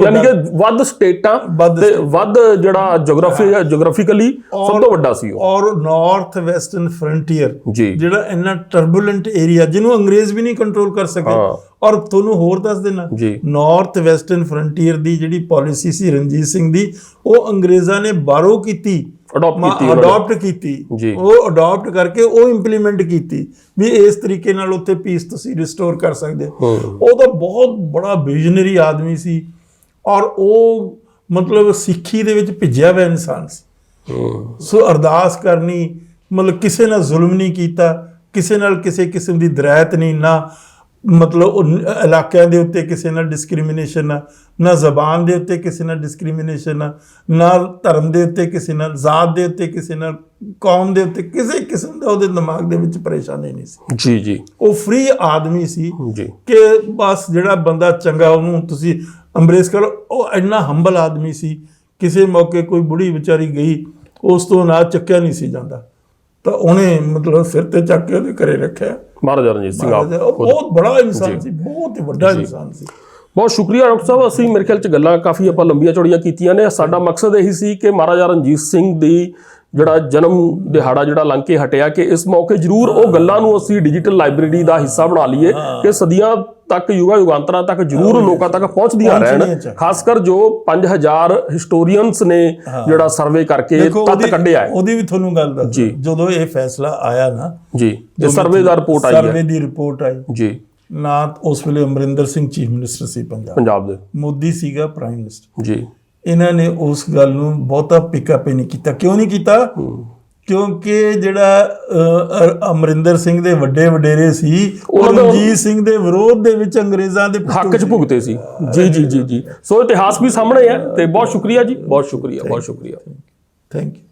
ਯਾਨੀ ਕਿ ਵੱਧ ਸਟੇਟਾਂ ਤੇ ਵੱਧ ਜਿਹੜਾ ਜੀਓਗ੍ਰਾਫੀਕਲੀ ਸਭ ਤੋਂ ਵੱਡਾ ਸੀ ਉਹ। ਔਰ ਨਾਰਥ ਵੈਸਟਰਨ ਫਰੰਟੀਅਰ ਜਿਹੜਾ ਇੰਨਾ ਟਰਬੂਲੈਂਟ ਏਰੀਆ ਜਿਹਨੂੰ ਅੰਗਰੇਜ਼ ਵੀ ਨਹੀਂ ਕੰਟਰੋਲ ਕਰ ਸਕੇ। ਔਰ ਤੁਹਾਨੂੰ ਹੋਰ ਦੱਸ ਦੇਣਾ, ਨਾਰਥ ਵੈਸਟਰਨ ਫਰੰਟੀਅਰ ਦੀ ਜਿਹੜੀ ਪਾਲਿਸੀ ਸੀ ਰਣਜੀਤ ਸਿੰਘ ਦੀ, ਉਹ ਅੰਗਰੇਜ਼ਾਂ ਨੇ ਬਾਹਰੋਂ ਕੀਤੀ, ਅਡਾਪਟ ਕੀਤੀ, ਉਹ ਅਡਾਪਟ ਕਰਕੇ ਉਹ ਇੰਪਲੀਮੈਂਟ ਕੀਤੀ ਵੀ ਇਸ ਤਰੀਕੇ ਨਾਲ ਉੱਥੇ ਪੀਸ ਤੁਸੀਂ ਰਿਸਟੋਰ ਕਰ ਸਕਦੇ ਹੋ। ਉਹ ਤਾਂ ਬਹੁਤ ਬੜਾ ਵਿਜ਼ਨਰੀ ਆਦਮੀ ਸੀ, ਔਰ ਉਹ ਮਤਲਬ ਸਿੱਖੀ ਦੇ ਵਿੱਚ ਭਿੱਜਿਆ ਹੋਇਆ ਇਨਸਾਨ ਸੀ। ਸੋ ਅਰਦਾਸ ਕਰਨੀ, ਮਤਲਬ ਕਿਸੇ ਨਾਲ ਜ਼ੁਲਮ ਨਹੀਂ ਕੀਤਾ, ਕਿਸੇ ਨਾਲ ਕਿਸੇ ਕਿਸਮ ਦੀ ਦਰਾਇਤ ਨਹੀਂ, ਨਾ ਮਤਲਬ ਇਲਾਕਿਆਂ ਦੇ ਉੱਤੇ ਕਿਸੇ ਨਾਲ ਡਿਸਕ੍ਰਿਮੀਨੇਸ਼ਨ, ਨਾ ਜ਼ਬਾਨ ਦੇ ਉੱਤੇ ਕਿਸੇ ਨਾਲ ਡਿਸਕ੍ਰਿਮੀਨੇਸ਼ਨ, ਨਾ ਧਰਮ ਦੇ ਉੱਤੇ ਕਿਸੇ ਨਾਲ, ਜ਼ਾਤ ਦੇ ਉੱਤੇ ਕਿਸੇ ਨਾਲ, ਕੌਮ ਦੇ ਉੱਤੇ ਕਿਸੇ ਕਿਸਮ ਦਾ ਉਹਦੇ ਦਿਮਾਗ ਦੇ ਵਿੱਚ ਪਰੇਸ਼ਾਨੀ ਨਹੀਂ ਸੀ ਜੀ ਜੀ। ਉਹ ਫ੍ਰੀ ਆਦਮੀ ਸੀ ਕਿ ਬਸ ਜਿਹੜਾ ਬੰਦਾ ਚੰਗਾ ਉਹਨੂੰ ਤੁਸੀਂ ਅੰਬਰੇਸ ਕਰੋ। ਉਹ ਇੰਨਾ ਹੰਬਲ ਆਦਮੀ ਸੀ, ਕਿਸੇ ਮੌਕੇ ਕੋਈ ਬੁੜੀ ਵਿਚਾਰੀ ਗਈ, ਉਸ ਤੋਂ ਨਾ ਚੱਕਿਆ ਨਹੀਂ ਸੀ ਜਾਂਦਾ, ਤਾਂ ਉਹਨੇ ਮਤਲਬ ਸਿਰ ਤੇ ਚੱਕ ਕੇ ਉਹਦੇ ਘਰੇ ਰੱਖਿਆ। ਮਹਾਰਾਜਾ ਰਣਜੀਤ ਸਿੰਘ ਬਹੁਤ ਬੜਾ ਇਨਸਾਨ ਸੀ, ਬਹੁਤ ਹੀ ਵੱਡਾ ਇਨਸਾਨ ਸੀ। ਬਹੁਤ ਸ਼ੁਕਰੀਆ ਡਾਕਟਰ ਸਾਹਿਬ। ਅਸੀਂ ਮੇਰੇ ਖਿਆਲ 'ਚ ਗੱਲਾਂ ਕਾਫੀ ਆਪਾਂ ਲੰਬੀਆਂ ਚੌੜੀਆਂ ਕੀਤੀਆਂ ਨੇ। ਸਾਡਾ ਮਕਸਦ ਇਹੀ ਸੀ ਕਿ ਮਹਾਰਾਜਾ ਰਣਜੀਤ ਸਿੰਘ ਦੀ ਜਿਹੜਾ ਜਨਮ ਦਿਹਾੜਾ ਜਿਹੜਾ ਲੰਘ ਕੇ ਹਟਿਆ, ਕਿ ਇਸ ਮੌਕੇ ਜ਼ਰੂਰ ਉਹ ਗੱਲਾਂ ਨੂੰ ਅਸੀਂ ਡਿਜੀਟਲ ਲਾਇਬ੍ਰੇਰੀ ਦਾ ਹਿੱਸਾ ਬਣਾ ਲਈਏ ਕਿ ਸਦੀਆਂ ਤੱਕ, ਯੁਗਾਂਤਰਾਂ ਤੱਕ ਜ਼ਰੂਰ ਲੋਕਾਂ ਤੱਕ ਪਹੁੰਚਦੀਆਂ ਰਹਿਣ। ਖਾਸ ਕਰ ਜੋ 5000 ਹਿਸਟੋਰੀਅਨਸ ਨੇ ਜਿਹੜਾ ਸਰਵੇ ਕਰਕੇ ਤੱਤ ਕੱਢਿਆ ਹੈ। ਉਹਦੀ ਵੀ ਤੁਹਾਨੂੰ ਗੱਲ ਦੱਸ, ਜਦੋਂ ਇਹ ਫੈਸਲਾ ਆਇਆ ਨਾ ਜੀ, ਜੋ ਸਰਵੇ ਦਾ ਰਿਪੋਰਟ ਆਈ, ਸਰਵੇ ਦੀ ਰਿਪੋਰਟ ਆਈ ਜੀ, ਨਾ ਉਸ ਵੇਲੇ ਅਮਰਿੰਦਰ ਸਿੰਘ ਚੀਫ ਮਿਨਿਸਟਰ ਸੀ ਪੰਜਾਬ ਦੇ, ਮੋਦੀ ਸੀਗਾ ਪ੍ਰਾਈਮ ਮਿਨਿਸਟਰ ਜੀ। ਇਹਨਾਂ ਨੇ ਉਸ ਗੱਲ ਨੂੰ ਬਹੁਤਾ ਪਿਕਅਪ ਨਹੀਂ ਕੀਤਾ। ਕਿਉਂ ਨਹੀਂ ਕੀਤਾ? ਕਿਉਂਕਿ ਜਿਹੜਾ ਅਮਰਿੰਦਰ ਸਿੰਘ ਦੇ ਵੱਡੇ ਵਡੇਰੇ ਸੀ, ਉਹ ਰਣਜੀਤ ਸਿੰਘ ਦੇ ਵਿਰੋਧ ਦੇ ਵਿੱਚ ਅੰਗਰੇਜ਼ਾਂ ਦੇ ਹੱਕ 'ਚ ਭੁਗਤੇ ਸੀ। ਜੀ ਜੀ ਜੀ ਜੀ। ਸੋ ਇਤਿਹਾਸ ਵੀ ਸਾਹਮਣੇ ਹੈ। ਤੇ ਬਹੁਤ ਸ਼ੁਕਰੀਆ ਜੀ, ਬਹੁਤ ਸ਼ੁਕਰੀਆ, ਬਹੁਤ ਸ਼ੁਕਰੀਆ। Thank you.